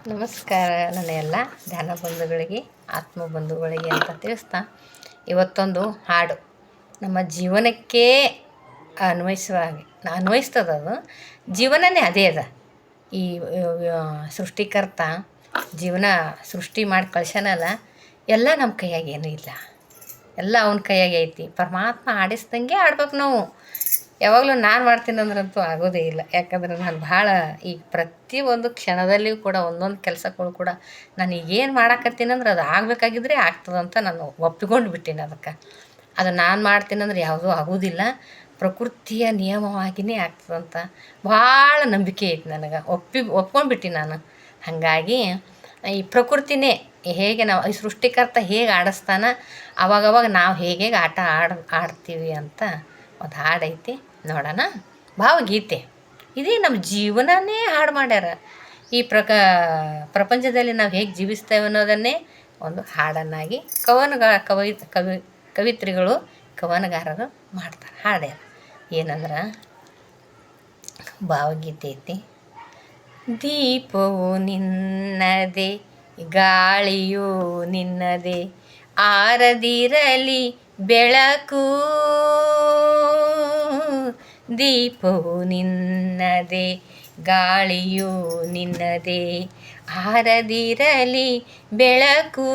ನಮಸ್ಕಾರ ನನ್ನ ಎಲ್ಲ ಧ್ಯಾನ ಬಂಧುಗಳಿಗೆ ಆತ್ಮ ಬಂಧುಗಳಿಗೆ ಅಂತ ತಿಳಿಸ್ತಾ ಇವತ್ತೊಂದು ಹಾಡು ನಮ್ಮ ಜೀವನಕ್ಕೆ ಅನ್ವಯಿಸ್ತದದು. ಜೀವನನೇ ಅದೇ ಅದ. ಈ ಸೃಷ್ಟಿಕರ್ತ ಜೀವನ ಸೃಷ್ಟಿ ಮಾಡಿ ಕಳ್ಸ್ಯಾನಲ್ಲ, ಎಲ್ಲ ನಮ್ಮ ಕೈಯಾಗ ಏನೂ ಇಲ್ಲ, ಎಲ್ಲ ಅವನ ಕೈಯಾಗೆ ಐತಿ. ಪರಮಾತ್ಮ ಆಡಿಸ್ದಂಗೆ ಆಡ್ಬೇಕು ನಾವು. ಯಾವಾಗಲೂ ನಾನು ಮಾಡ್ತೀನಂದ್ರಂತೂ ಆಗೋದೇ ಇಲ್ಲ. ಯಾಕಂದ್ರೆ ನಾನು ಭಾಳ ಈ ಪ್ರತಿಯೊಂದು ಕ್ಷಣದಲ್ಲಿಯೂ ಕೂಡ ಒಂದೊಂದು ಕೆಲಸಗಳು ಕೂಡ ನಾನು ಈಗೇನು ಮಾಡಾಕತ್ತೀನಂದ್ರೆ ಅದು ಆಗಬೇಕಾಗಿದ್ರೆ ಆಗ್ತದಂತ ನಾನು ಒಪ್ಪಿಕೊಂಡು ಬಿಟ್ಟೀನಿ. ಅದು ನಾನು ಮಾಡ್ತೀನಂದ್ರೆ ಯಾವುದೂ ಆಗೋದಿಲ್ಲ, ಪ್ರಕೃತಿಯ ನಿಯಮವಾಗಿಯೇ ಆಗ್ತದಂತ ಭಾಳ ನಂಬಿಕೆ ಐತಿ ನನಗೆ. ಒಪ್ಕೊಂಡ್ಬಿಟ್ಟು ನಾನು. ಹಾಗಾಗಿ ಈ ಪ್ರಕೃತಿನೇ ಹೇಗೆ ನಾವು ಈ ಸೃಷ್ಟಿಕರ್ತ ಹೇಗೆ ಆಡಿಸ್ತಾನ, ಅವಾಗವಾಗ ನಾವು ಹೇಗೆ ಆಟ ಆಡ್ತೀವಿ ಅಂತ ಒಂದು ಹಾಡೈತಿ, ನೋಡೋಣ. ಭಾವಗೀತೆ ಇದೇ ನಮ್ಮ ಜೀವನನೇ ಹಾಡು ಮಾಡ್ಯಾರ. ಈ ಪ್ರಪಂಚದಲ್ಲಿ ನಾವು ಹೇಗೆ ಜೀವಿಸ್ತೇವೆ ಅನ್ನೋದನ್ನೇ ಒಂದು ಹಾಡನ್ನಾಗಿ ಕವಿತ್ರಿಗಳು ಕವನಗಾರರು ಮಾಡ್ತಾರೆ, ಹಾಡ್ಯಾರ. ಏನಂದ್ರೆ ಭಾವಗೀತೆ ಐತಿ. ದೀಪವು ನಿನ್ನದೇ, ಗಾಳಿಯು ನಿನ್ನದೇ, ಆರದಿರಲಿ ಬೆಳಕು. ದೀಪವು ನಿನ್ನದೇ, ಗಾಳಿಯು ನಿನ್ನದೇ, ಆರದಿರಲಿ ಬೆಳಕು.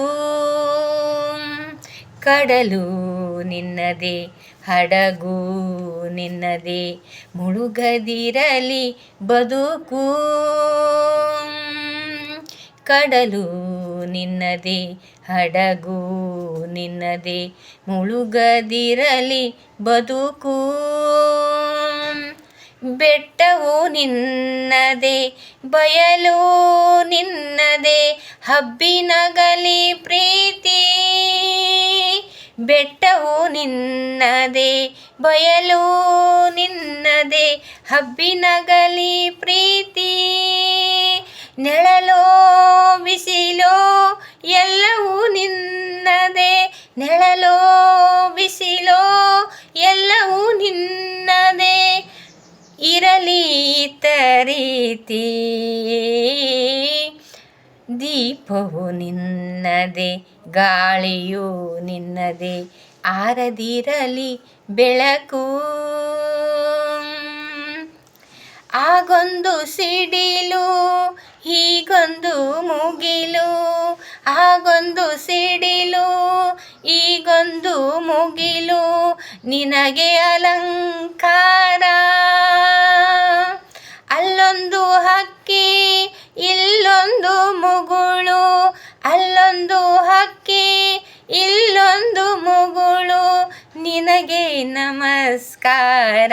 ಕಡಲು ನಿನ್ನದೇ, ಹಡಗು ನಿನ್ನದೇ, ಮುಳುಗದಿರಲಿ ಬದುಕು. ಕಡಲು ನಿನ್ನದೇ, ಹಡಗು ನಿನ್ನದೇ, ಮುಳುಗದಿರಲಿ ಬದುಕು. ಬೆಟ್ಟವು ನಿನ್ನದೇ, ಬಯಲು ನಿನ್ನದೇ, ಹಬ್ಬಿನಗಲಿ ಪ್ರೀತಿ. ಬೆಟ್ಟವು ನಿನ್ನದೇ, ಬಯಲು ನಿನ್ನದೇ, ಹಬ್ಬಿನಗಲಿ ಪ್ರೀತಿ. ನೆಳಲೋ ಬಿಸಿಲೋ ಎಲ್ಲವೂ ನಿನ್ನದೇ, ನೆಳಲೋ ಬಿಸಿಲೋ ಎಲ್ಲವೂ ನಿನ್ನದೇ, ಇರಲಿ ತರೀತಿ. ದೀಪವು ನಿನ್ನದೇ, ಗಾಳಿಯು ನಿನ್ನದೇ, ಆರದಿರಲಿ ಬೆಳಕು. ಆಗೊಂದು ಸಿಡಿಲು, ಹೀಗೊಂದು ಮುಗಿಲು, ಆಗೊಂದು ಸಿಡಿಲು, ಈಗೊಂದು ಮುಗಿಲು, ನಿನಗೆ ಅಲಂಕಾರ. ಅಲ್ಲೊಂದು ಹಕ್ಕಿ, ಇಲ್ಲೊಂದು ಮುಗುಳು, ಅಲ್ಲೊಂದು ಹಕ್ಕಿ, ಇಲ್ಲೊಂದು ಮುಗುಳು, ನಿನಗೆ ನಮಸ್ಕಾರ.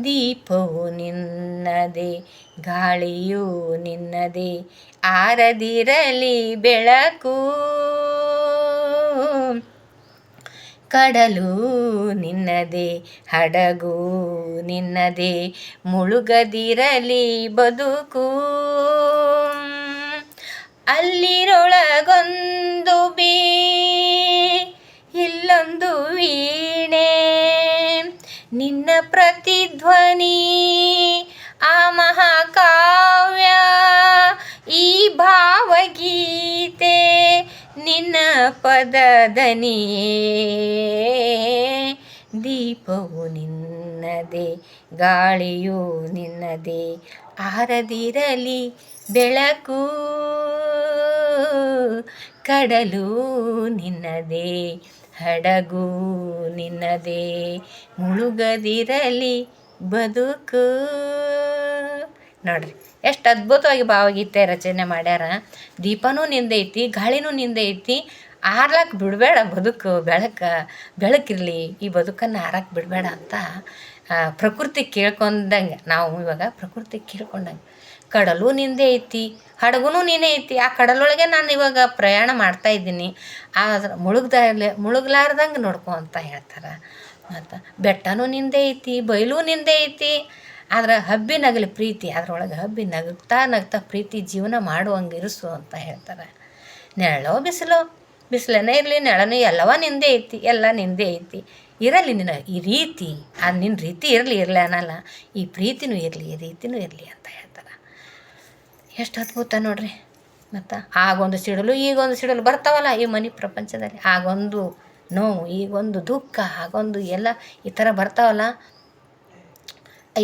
ದೀಪವು ನಿನ್ನದೇ, ಗಾಳಿಯು ನಿನ್ನದೇ, ಆರದಿರಲಿ ಬೆಳಕು. ಕಡಲು ನಿನ್ನದೇ, ಹಡಗು ನಿನ್ನದೇ, ಮುಳುಗದಿರಲಿ ಬದುಕು. ಅಲ್ಲಿರೊಳಗೊಂದು ಇಲ್ಲೊಂದು ವೀಣೆ, ನಿನ್ನ ಪ್ರತಿಧ್ವನಿ ಆ ಮಹಾಕಾವ್ಯ, ಈ ಭಾವಗೀತೆ ನಿನ್ನ ಪದದನಿಯೇ. ದೀಪವು ನಿನ್ನದೇ, ಗಾಳಿಯು ನಿನ್ನದೇ, ಆರದಿರಲಿ ಬೆಳಕು. ಕಡಲು ನಿನ್ನದೇ, ಹಡಗು ನಿನ್ನದೇ, ಮುಳುಗದಿರಲಿ ಬದುಕು. ನೋಡ್ರಿ ಎಷ್ಟು ಅದ್ಭುತವಾಗಿ ಭಾವಗೀತೆ ರಚನೆ ಮಾಡ್ಯಾರ. ದೀಪನೂ ನಿಂದೈತಿ, ಗಾಳಿನೂ ನಿಂದೈತಿ, ಆರ್ಲಕ್ಕೆ ಬಿಡಬೇಡ ಬದುಕು, ಬೆಳಕಿರಲಿ, ಈ ಬದುಕನ್ನು ಆರಕ್ಕೆ ಬಿಡಬೇಡ ಅಂತ ಪ್ರಕೃತಿ ಕೇಳ್ಕೊಂಡಂಗೆ ನಾವು ಇವಾಗ ಪ್ರಕೃತಿ ಕೇಳ್ಕೊಂಡಂಗೆ. ಕಡಲು ನಿಂದೆ ಐತಿ, ಹಡಗು ನೀನೇ ಐತಿ, ಆ ಕಡಲೊಳಗೆ ನಾನು ಇವಾಗ ಪ್ರಯಾಣ ಮಾಡ್ತಾಯಿದ್ದೀನಿ, ಆದ್ರೆ ಮುಳುಗ್ಲಾರ್ದಂಗೆ ನೋಡ್ಕೊ ಅಂತ ಹೇಳ್ತಾರೆ. ಮತ್ತು ಬೆಟ್ಟನೂ ನಿಂದೆ ಐತಿ, ಬಯಲು ನಿಂದೆ ಐತಿ, ಆದ್ರೆ ಹಬ್ಬಿನಗಲಿ ಪ್ರೀತಿ, ಅದರೊಳಗೆ ಹಬ್ಬಿ ನಗ್ತಾ ನಗ್ತಾ ಪ್ರೀತಿ ಜೀವನ ಮಾಡುವಂಗೆ ಇರಿಸು ಅಂತ ಹೇಳ್ತಾರೆ. ನೆರಳೋ ಬಿಸಿಲನೇ ಇರಲಿ, ನೆಳನೂ ಎಲ್ಲವ ನಿಂದೆ ಐತಿ, ಎಲ್ಲ ನಿಂದೆ ಐತಿ, ಇರಲಿ ನಿನ್ನ ಈ ರೀತಿ, ನಿನ್ನ ರೀತಿ ಇರಲಿ ಅನ್ನಲ್ಲ, ಈ ಪ್ರೀತಿನೂ ಇರಲಿ, ಈ ರೀತಿನೂ ಇರಲಿ ಅಂತ ಹೇಳ್ತಾರೆ. ಎಷ್ಟು ಅದ್ಭುತ ನೋಡ್ರಿ. ಮತ್ತು ಆಗೊಂದು ಸಿಡಲು ಈಗೊಂದು ಸಿಡಲು ಬರ್ತಾವಲ್ಲ ಈ ಮನೆ ಪ್ರಪಂಚದಲ್ಲಿ. ಆಗೊಂದು ನೋವು, ಈಗೊಂದು ದುಃಖ, ಆಗೊಂದು ಎಲ್ಲ ಈ ಥರ ಬರ್ತಾವಲ್ಲ.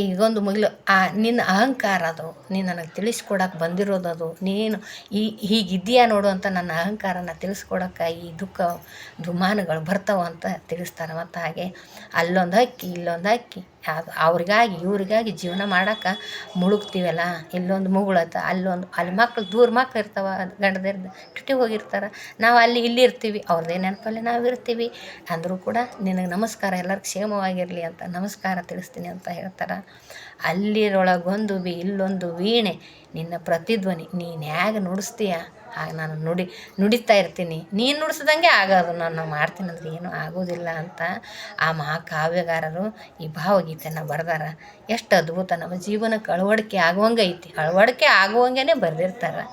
ಈಗೊಂದು ಮುಗಿಲು ನಿನ್ನ ಅಹಂಕಾರ ಅದು, ನೀನು ನನಗೆ ತಿಳಿಸ್ಕೊಡಕ್ಕೆ ಬಂದಿರೋದದು, ನೀನು ಹೀಗಿದ್ದೀಯಾ ನೋಡು ಅಂತ ನನ್ನ ಅಹಂಕಾರನ ತಿಳಿಸ್ಕೊಡಕ್ಕೆ ಈ ದುಃಖ ದುಮಾನಗಳು ಬರ್ತಾವಂತ ತಿಳಿಸ್ತಾರೆ. ಮತ್ತು ಹಾಗೆ ಅಲ್ಲೊಂದು ಹಕ್ಕಿ ಇಲ್ಲೊಂದು ಹಕ್ಕಿ, ಅದು ಅವ್ರಿಗಾಗಿ ಇವ್ರಿಗಾಗಿ ಜೀವನ ಮಾಡೋಕೆ ಮುಳುಗ್ತೀವಲ್ಲ. ಇಲ್ಲೊಂದು ಮುಗುಳತ್ತ, ಅಲ್ಲಿ ಮಕ್ಳು ದೂರ ಮಕ್ಳು ಇರ್ತಾವೆ, ಗಂಡದಿರ್ದು ಡ್ಯೂಟಿಗೆ ಹೋಗಿರ್ತಾರೆ, ನಾವು ಇಲ್ಲಿ ಇರ್ತೀವಿ, ಅವ್ರದ್ದೇ ನೆನಪಲ್ಲಿ ನಾವು ಇರ್ತೀವಿ. ಅಂದರೂ ಕೂಡ ನಿನಗೆ ನಮಸ್ಕಾರ, ಎಲ್ಲರಿಗೂ ಕ್ಷೇಮವಾಗಿರಲಿ ಅಂತ ನಮಸ್ಕಾರ ತಿಳಿಸ್ತೀನಿ ಅಂತ ಹೇಳ್ತಾರೆ. ಅಲ್ಲಿರೊಳಗೊಂದು ಇಲ್ಲೊಂದು ವೀಣೆ, ನಿನ್ನ ಪ್ರತಿಧ್ವನಿ ನೀನು ಹೇಗೆ ನುಡಿಸ್ತೀಯ ಹಾಗೆ ನಾನು ನುಡಿತಾ ಇರ್ತೀನಿ, ನೀನು ನುಡಿಸ್ದಂಗೆ ಆಗೋದು, ನಾನು ಮಾಡ್ತೀನಿ ಅಂದ್ರೆ ಏನೂ ಆಗೋದಿಲ್ಲ ಅಂತ ಆ ಮಹಾಕಾವ್ಯಗಾರರು ಈ ಭಾವಗೀತೆನ ಬರೆದಾರ. ಎಷ್ಟು ಅದ್ಭುತ. ನಮ್ಮ ಜೀವನಕ್ಕೆ ಅಳವಡಿಕೆ ಆಗುವಂಗೆ ಐತಿ, ಅಳವಡಿಕೆ ಆಗುವಂಗೆ ಬರೆದಿರ್ತಾರೆ,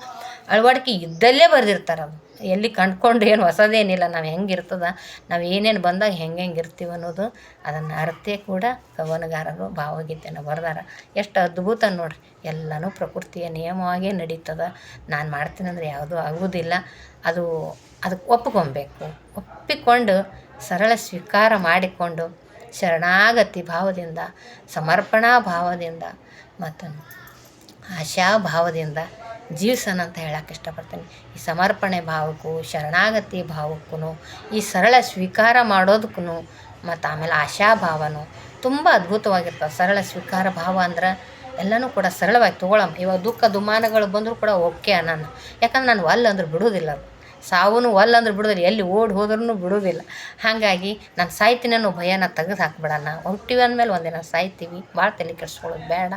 ಅಳವಡಿಕೆ ಇದ್ದಲ್ಲೇ ಬರೆದಿರ್ತಾರೆ. ಅದು ಎಲ್ಲಿ ಕಂಡ್ಕೊಂಡು ಏನು ಹೊಸದೇನಿಲ್ಲ. ನಾವು ಹೆಂಗಿರ್ತದ, ನಾವು ಏನೇನು ಬಂದಾಗ ಹೆಂಗೆ ಇರ್ತೀವಿ ಅನ್ನೋದು ಅದನ್ನು ಅರ್ಥೇ ಕೂಡ ಕವನಗಾರರು ಭಾವಗೀತೆನ ಬರೆದಾರ. ಎಷ್ಟು ಅದ್ಭುತ ನೋಡ್ರಿ. ಎಲ್ಲನೂ ಪ್ರಕೃತಿಯ ನಿಯಮವಾಗೇ ನಡೀತದೆ. ನಾನು ಮಾಡ್ತೀನಂದ್ರೆ ಯಾವುದೂ ಆಗುವುದಿಲ್ಲ. ಅದಕ್ಕೆ ಒಪ್ಕೊಬೇಕು. ಒಪ್ಪಿಕೊಂಡು ಸರಳ ಸ್ವೀಕಾರ ಮಾಡಿಕೊಂಡು ಶರಣಾಗತಿ ಭಾವದಿಂದ, ಸಮರ್ಪಣಾ ಭಾವದಿಂದ ಮತ್ತು ಆಶಾಭಾವದಿಂದ ಜೀವಿಸೋಣ ಅಂತ ಹೇಳಕ್ಕೆ ಇಷ್ಟಪಡ್ತೀನಿ. ಈ ಸಮರ್ಪಣೆ ಭಾವಕ್ಕೂ ಶರಣಾಗತಿ ಭಾವಕ್ಕೂ ಈ ಸರಳ ಸ್ವೀಕಾರ ಮಾಡೋದಕ್ಕೂ ಮತ್ತು ಆಮೇಲೆ ಆಶಾಭಾವನೂ ತುಂಬ ಅದ್ಭುತವಾಗಿರ್ತವೆ. ಸರಳ ಸ್ವೀಕಾರ ಭಾವ ಅಂದ್ರೆ ಎಲ್ಲನೂ ಕೂಡ ಸರಳವಾಗಿ ತೊಗೊಳಮ್ಮ. ಇವಾಗ ದುಃಖ ದುಮಾನಗಳು ಬಂದರೂ ಕೂಡ ಓಕೆ ನಾನು, ಯಾಕಂದ್ರೆ ನಾನು ಅಂದ್ರೆ ಬಿಡೋದಿಲ್ಲ. ಅದು ಸಾವೂ ಅಂದ್ರೆ ಬಿಡೋದಿಲ್ಲ, ಎಲ್ಲಿ ಓಡಿ ಹೋದ್ರೂ ಬಿಡೋದಿಲ್ಲ. ಹಾಗಾಗಿ ನಾನು ಸಾಯ್ತೀನಿ ಅನ್ನೋ ಭಯನ ತೆಗೆದು ಹಾಕ್ಬಿಡೋಣ. ಹುಟ್ಟಿವಿ ಅಂದಮೇಲೆ ಒಂದಿನ ಸಾಯ್ತೀವಿ, ಭಾಳ ತಲೆ ಕೆಡಿಸ್ಕೊಳ್ಳೋದು ಬೇಡ.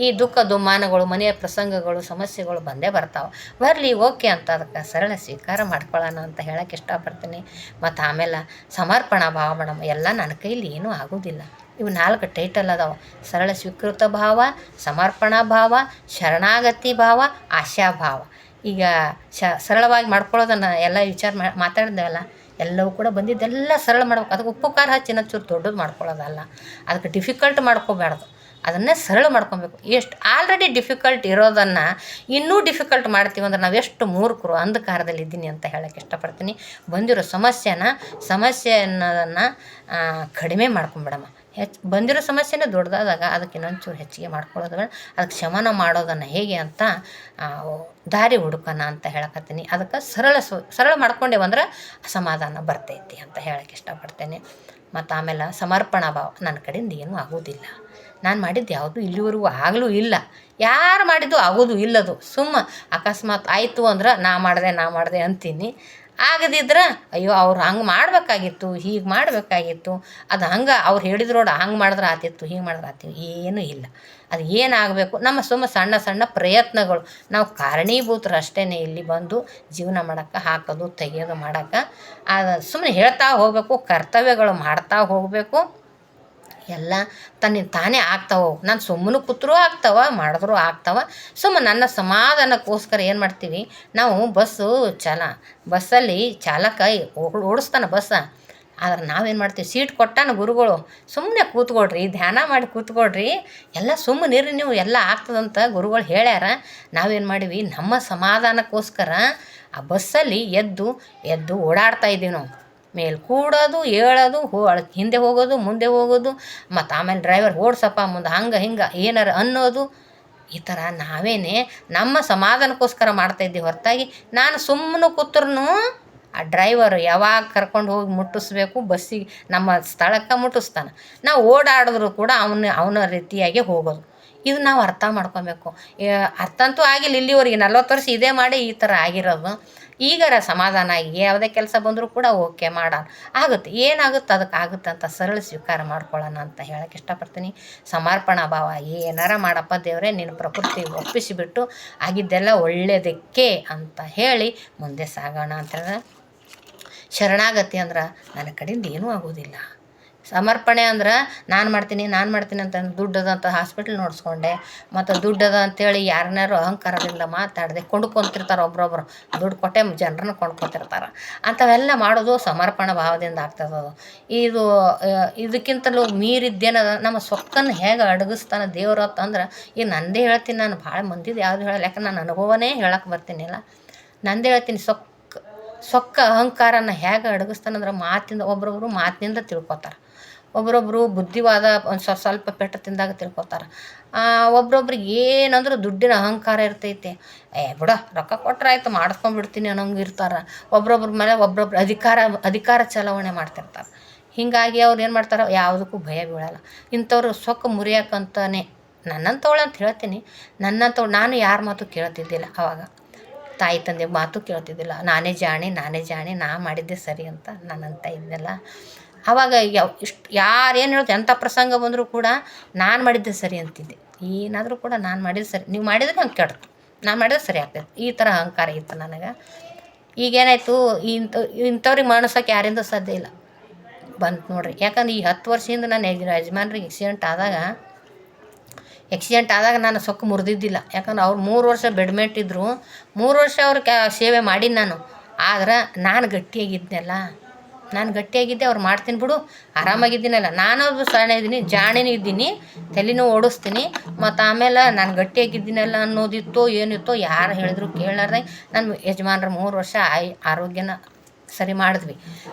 ಈ ದುಃಖ ದುಮ್ಮಾನಗಳು, ಮನೆಯ ಪ್ರಸಂಗಗಳು, ಸಮಸ್ಯೆಗಳು ಬಂದೇ ಬರ್ತಾವೆ, ಬರಲಿ ಓಕೆ ಅಂತ ಅದಕ್ಕೆ ಸರಳ ಸ್ವೀಕಾರ ಮಾಡ್ಕೊಳ್ಳೋಣ ಅಂತ ಹೇಳೋಕ್ಕೆ ಇಷ್ಟಪಡ್ತೀನಿ. ಮತ್ತು ಆಮೇಲೆ ಸಮರ್ಪಣಾ ಭಾವ ಮೇಡಮ್, ಎಲ್ಲ ನನ್ನ ಕೈಲಿ ಏನೂ ಆಗೋದಿಲ್ಲ. ಇವು 4 ಟೈಟಲ್ ಅದಾವೆ: ಸರಳ ಸ್ವೀಕೃತ ಭಾವ, ಸಮರ್ಪಣಾ ಭಾವ, ಶರಣಾಗತಿ ಭಾವ, ಆಶಾಭಾವ. ಈಗ ಸರಳವಾಗಿ ಮಾಡ್ಕೊಳ್ಳೋದನ್ನು ಎಲ್ಲ ವಿಚಾರ ಮಾತಾಡಿದೆವಲ್ಲ, ಎಲ್ಲವೂ ಕೂಡ ಬಂದಿದ್ದೆಲ್ಲ ಸರಳ ಮಾಡ್ಬೇಕು. ಅದಕ್ಕೆ ಉಪ್ಪು ಖಾರ ಹಚ್ಚಿ ಚೂರು ದೊಡ್ಡದು ಮಾಡ್ಕೊಳ್ಳೋದಲ್ಲ, ಅದಕ್ಕೆ ಡಿಫಿಕಲ್ಟ್ ಮಾಡ್ಕೋಬಾರ್ದು, ಅದನ್ನೇ ಸರಳ ಮಾಡ್ಕೊಬೇಕು. ಎಷ್ಟು ಆಲ್ರೆಡಿ ಡಿಫಿಕಲ್ಟ್ ಇರೋದನ್ನು ಇನ್ನೂ ಡಿಫಿಕಲ್ಟ್ ಮಾಡ್ತೀವಿ ಅಂದ್ರೆ ನಾವು ಎಷ್ಟು ಮೂರ್ಖರು, ಅಂಧಕಾರದಲ್ಲಿ ಇದ್ದೀನಿ ಅಂತ ಹೇಳೋಕ್ಕೆ ಇಷ್ಟಪಡ್ತೀನಿ. ಬಂದಿರೋ ಸಮಸ್ಯೆ ಅನ್ನೋದನ್ನು ಕಡಿಮೆ ಮಾಡ್ಕೊಂಬಿಡಮ್ಮ. ಬಂದಿರೋ ಸಮಸ್ಯೆನೇ ದೊಡ್ಡದಾದಾಗ ಅದಕ್ಕೆ ಇನ್ನೊಂಚೂರು ಹೆಚ್ಚಿಗೆ ಮಾಡ್ಕೊಳ್ಳೋದು ಬೇಡ. ಅದಕ್ಕೆ ಶಮನ ಮಾಡೋದನ್ನು ಹೇಗೆ ಅಂತ ದಾರಿ ಹುಡುಕೋಣ ಅಂತ ಹೇಳಕತ್ತೀನಿ. ಅದಕ್ಕೆ ಸರಳ ಮಾಡ್ಕೊಂಡೇವಂದ್ರೆ ಸಮಾಧಾನ ಬರ್ತೈತಿ ಅಂತ ಹೇಳೋಕ್ಕೆ ಇಷ್ಟಪಡ್ತೇನೆ. ಮತ್ತು ಆಮೇಲೆ ಸಮರ್ಪಣಾ ಭಾವ, ನನ್ನ ಕಡೆಯಿಂದ ಏನೂ ಆಗೋದಿಲ್ಲ, ನಾನು ಮಾಡಿದ್ದು ಯಾವುದೂ ಇಲ್ಲಿವರೆಗೂ ಆಗಲೂ ಇಲ್ಲ, ಯಾರು ಮಾಡಿದ್ದು ಆಗೋದು ಇಲ್ಲದು. ಅಕಸ್ಮಾತ್ ಆಯಿತು ಅಂದ್ರೆ ನಾ ಮಾಡಿದೆ ಅಂತೀನಿ. ಆಗದಿದ್ರೆ ಅಯ್ಯೋ ಅವ್ರು ಹಂಗೆ ಮಾಡಬೇಕಾಗಿತ್ತು, ಹೀಗೆ ಮಾಡಬೇಕಾಗಿತ್ತು, ಅದು ಹಂಗೆ ಅವ್ರು ಹೇಳಿದ್ರೋಡು ಹಂಗೆ ಮಾಡಿದ್ರೆ ಆತಿತ್ತು, ಹೀಗೆ ಮಾಡಿದ್ರೆ ಆತಿತ್ತು, ಏನೂ ಇಲ್ಲ. ಅದು ಏನಾಗಬೇಕು, ನಮ್ಮ ಸಣ್ಣ ಸಣ್ಣ ಪ್ರಯತ್ನಗಳು, ನಾವು ಕಾರಣೀಭೂತರು ಅಷ್ಟೇ ಇಲ್ಲಿ ಬಂದು ಜೀವನ ಮಾಡೋಕ್ಕೆ, ಹಾಕೋದು ತೆಗೆಯೋದು ಮಾಡೋಕ್ಕೆ. ಅದು ಸುಮ್ಮನೆ ಹೇಳ್ತಾ ಹೋಗಬೇಕು, ಕರ್ತವ್ಯಗಳು ಮಾಡ್ತಾ ಹೋಗಬೇಕು. ಎಲ್ಲ ತಾನೇ ಆಗ್ತಾವೆ. ನಾನು ಸುಮ್ಮನೆ ಕೂತ್ರೂ ಆಗ್ತಾವೆ, ಮಾಡಿದ್ರೂ ಆಗ್ತಾವೆ. ನನ್ನ ಸಮಾಧಾನಕ್ಕೋಸ್ಕರ ಏನು ಮಾಡ್ತೀವಿ ನಾವು, ಬಸ್ಸಲ್ಲಿ ಚಾಲಕ ಓಡಿಸ್ತಾನೆ ಬಸ್ಸ. ಆದ್ರೆ ನಾವೇನು ಮಾಡ್ತೀವಿ, ಸೀಟ್ ಕೊಟ್ಟಾನ ಗುರುಗಳು, ಸುಮ್ಮನೆ ಕೂತ್ಕೊಳ್ರಿ, ಧ್ಯಾನ ಮಾಡಿ ಕೂತ್ಕೊಳ್ರಿ, ಎಲ್ಲ ಸುಮ್ಮನಿರಿ ನೀವು, ಎಲ್ಲ ಆಗ್ತದಂತ ಗುರುಗಳು ಹೇಳ್ಯಾರ. ನಾವೇನು ಮಾಡೀವಿ, ನಮ್ಮ ಸಮಾಧಾನಕ್ಕೋಸ್ಕರ ಆ ಬಸ್ಸಲ್ಲಿ ಎದ್ದು ಓಡಾಡ್ತಾ ಇದ್ದೀವಿ ನಾವು. ಮೇಲೆ ಕೂಡೋದು, ಏಳೋದು, ಹಿಂದೆ ಹೋಗೋದು, ಮುಂದೆ ಹೋಗೋದು, ಮತ್ತು ಆಮೇಲೆ ಡ್ರೈವರ್ ಓಡ್ಸಪ್ಪ ಮುಂದೆ, ಹಿಂಗೆ ಏನಾರ ಅನ್ನೋದು. ಈ ಥರ ನಾವೇನೇ ನಮ್ಮ ಸಮಾಧಾನಕ್ಕೋಸ್ಕರ ಮಾಡ್ತಾಯಿದ್ದೀವಿ ಹೊರತಾಗಿ, ನಾನು ಸುಮ್ಮನೆ ಕೂತ್ರೂ ಆ ಡ್ರೈವರು ಯಾವಾಗ ಕರ್ಕೊಂಡು ಹೋಗಿ ಮುಟ್ಟಿಸ್ಬೇಕು ಬಸ್ಸಿಗೆ, ನಮ್ಮ ಸ್ಥಳಕ್ಕೆ ಮುಟ್ಟಿಸ್ತಾನೆ. ನಾವು ಓಡಾಡಿದ್ರು ಕೂಡ ಅವನ ರೀತಿಯಾಗಿ ಹೋಗೋದು. ಇದು ನಾವು ಅರ್ಥ ಮಾಡ್ಕೊಬೇಕು. ಅರ್ಥ ಅಂತೂ ಆಗಿಲ್ಲ ಇಲ್ಲಿವರೆಗೆ, 40 ವರ್ಷ ಇದೇ ಮಾಡಿ ಈ ಥರ ಆಗಿರೋದು. ಈಗಾರ ಸಮಾಧಾನ ಆಗಿ ಯಾವುದೇ ಕೆಲಸ ಬಂದರೂ ಕೂಡ ಓಕೆ ಮಾಡೋಣ, ಆಗುತ್ತೆ, ಏನಾಗುತ್ತೆ ಅದಕ್ಕೆ ಆಗುತ್ತೆ ಅಂತ ಸರಳ ಸ್ವೀಕಾರ ಮಾಡ್ಕೊಳ್ಳೋಣ ಅಂತ ಹೇಳೋಕ್ಕೆ ಇಷ್ಟಪಡ್ತೀನಿ. ಸಮರ್ಪಣಾ ಭಾವ, ಏನಾರ ಮಾಡಪ್ಪ ದೇವರೇ, ನಿನ್ನ ಪ್ರಕೃತಿ ಒಪ್ಪಿಸಿಬಿಟ್ಟು ಆಗಿದ್ದೆಲ್ಲ ಒಳ್ಳೆಯದಕ್ಕೆ ಅಂತ ಹೇಳಿ ಮುಂದೆ ಸಾಗೋಣ ಅಂತ ಹೇಳಿದ್ರೆ, ಶರಣಾಗತಿ ಅಂದ್ರೆ ನನ್ನ ಕಡೆಯಿಂದ ಏನೂ ಆಗೋದಿಲ್ಲ, ಸಮರ್ಪಣೆ ಅಂದ್ರೆ ನಾನು ಮಾಡ್ತೀನಿ ಅಂತ ದುಡ್ಡು ಅದಂತ ಹಾಸ್ಪಿಟ್ಲ್ ನೋಡಿಸ್ಕೊಂಡೆ, ಮತ್ತು ದುಡ್ಡು ಅದ ಅಂತೇಳಿ ಯಾರನ್ನಾರು ಅಹಂಕಾರದಿಂದ ಮಾತಾಡದೆ ಕೊಂಡ್ಕೊತಿರ್ತಾರೆ. ಒಬ್ರೊಬ್ರು ದುಡ್ಡು ಕೊಟ್ಟೆ ಜನರನ್ನ ಕೊಂಡ್ಕೊತಿರ್ತಾರೆ. ಅಂಥವೆಲ್ಲ ಮಾಡೋದು ಸಮರ್ಪಣಾ ಭಾವದಿಂದ ಆಗ್ತದದು. ಇದಕ್ಕಿಂತಲೂ ಮೀರಿದ್ದೇನದ ನಮ್ಮ ಸೊಕ್ಕನ್ನು ಹೇಗೆ ಅಡಗಿಸ್ತಾನೆ ದೇವ್ರು ಅಂತಂದ್ರೆ, ಈಗ ನಂದೇ ಹೇಳ್ತೀನಿ, ನಾನು ಭಾಳ ಮಂದಿದು ಯಾವುದು ಹೇಳಲ್ಲ, ಯಾಕಂದ್ರೆ ನಾನು ಅನುಭವನೇ ಹೇಳಕ್ಕೆ ಬರ್ತೀನಿಲ್ಲ. ನಂದೇ ಹೇಳ್ತೀನಿ, ಸೊಕ್ಕ ಅಹಂಕಾರನ ಹೇಗೆ ಅಡಗಿಸ್ತಾನಂದ್ರೆ ಒಬ್ರೊಬ್ರು ಮಾತಿನಿಂದ ತಿಳ್ಕೊತಾರೆ, ಒಬ್ರೊಬ್ರು ಬುದ್ಧಿವಾದ ಒಂದು ಸ್ವಲ್ಪ ಪೆಟ್ಟು ತಿಂದಾಗ ತಿಳ್ಕೊತಾರೆ. ಒಬ್ರೊಬ್ರಿಗೆ ಏನಂದ್ರೆ ದುಡ್ಡಿನ ಅಹಂಕಾರ ಇರ್ತೈತೆ. ಬಿಡ ರೊಕ್ಕ ಕೊಟ್ರೆ ಆಯ್ತು ಮಾಡಿಸ್ಕೊಂಡ್ಬಿಡ್ತೀನಿ ಅನ್ನೋಂಗೆ ಇರ್ತಾರೆ. ಒಬ್ರೊಬ್ರ ಮೇಲೆ ಒಬ್ರೊಬ್ರು ಅಧಿಕಾರ ಚಲಾವಣೆ ಮಾಡ್ತಿರ್ತಾರೆ. ಹೀಗಾಗಿ ಅವ್ರು ಏನು ಮಾಡ್ತಾರೆ, ಯಾವುದಕ್ಕೂ ಭಯ ಬೀಳಲ್ಲ. ಇಂಥವ್ರು ಸೊಕ್ಕ ಮುರಿಯೋಕ್ಕಂತಾನೆ ನನ್ನಂಥವಳು ಅಂತ ಹೇಳ್ತೀನಿ. ನನ್ನಂಥವಳು ನಾನು ಯಾರ ಮಾತು ಕೇಳ್ತಿದ್ದಿಲ್ಲ. ಆವಾಗ ತಾಯಿ ತಂದೆ ಮಾತು ಕೇಳ್ತಿದ್ದಿಲ್ಲ. ನಾನೇ ಜಾಣೆ ನಾ ಮಾಡಿದ್ದೆ ಸರಿ ಅಂತ ನಾನಂತ ಇದ್ನಲ್ಲ. ಆವಾಗ ಯಾರೇನು ಹೇಳ್ತು, ಎಂಥ ಪ್ರಸಂಗ ಬಂದರೂ ಕೂಡ ನಾನು ಮಾಡಿದ್ದೆ ಸರಿ ಅಂತಿದ್ದೆ. ಏನಾದರೂ ಕೂಡ ನಾನು ಮಾಡಿದ್ದು ಸರಿ, ನೀವು ಮಾಡಿದ್ರೆ ಹಂಗೆ ಕೆಡ್ತು, ನಾನು ಮಾಡಿದ್ರೆ ಸರಿ ಆಗ್ತೈತೆ, ಈ ಥರ ಅಹಂಕಾರ ಇತ್ತು ನನಗೆ. ಈಗೇನಾಯಿತು, ಇಂಥವ್ರಿಗೆ ಮನಸ್ಸೋಕೆ ಯಾರಿಂದ ಸಾಧ್ಯ ಇಲ್ಲ ಬಂತು ನೋಡ್ರಿ. ಯಾಕಂದ್ರೆ ಈ 10 ವರ್ಷದಿಂದ ನಾನು ಯಜಮಾನ್ರಿಗೆ ಆಕ್ಸಿಡೆಂಟ್ ಆದಾಗ ನಾನು ಸೊಕ್ಕು ಮುರಿದಿದ್ದಿಲ್ಲ. ಯಾಕಂದ್ರೆ ಅವ್ರು 3 ವರ್ಷ ಬೆಡ್ಮೇಟ್ ಇದ್ದರು. 3 ವರ್ಷ ಅವ್ರ ಸೇವೆ ಮಾಡೀನಿ ನಾನು. ಆದ್ರೆ ನಾನು ಗಟ್ಟಿಯಾಗಿದ್ದೆ. ಅವ್ರು ಮಾಡ್ತೀನಿ ಬಿಡು, ಆರಾಮಾಗಿದ್ದೀನಲ್ಲ. ನಾನು ಸಣ್ಣ ಇದ್ದೀನಿ, ಜಾಣೆನೂ ಇದ್ದೀನಿ, ತಲೆನೂ ಓಡಿಸ್ತೀನಿ. ಮತ್ತು ಆಮೇಲೆ ನಾನು ಗಟ್ಟಿಯಾಗಿದ್ದೀನಲ್ಲ ಅನ್ನೋದಿತ್ತೋ ಏನಿತ್ತೋ ಯಾರು ಹೇಳಿದ್ರು ಕೇಳಾರ್ದೆ ನನ್ನ ಯಜಮಾನ್ರ 3 ವರ್ಷ ಆರೋಗ್ಯನ ಸರಿ ಮಾಡಿದ್ವಿ.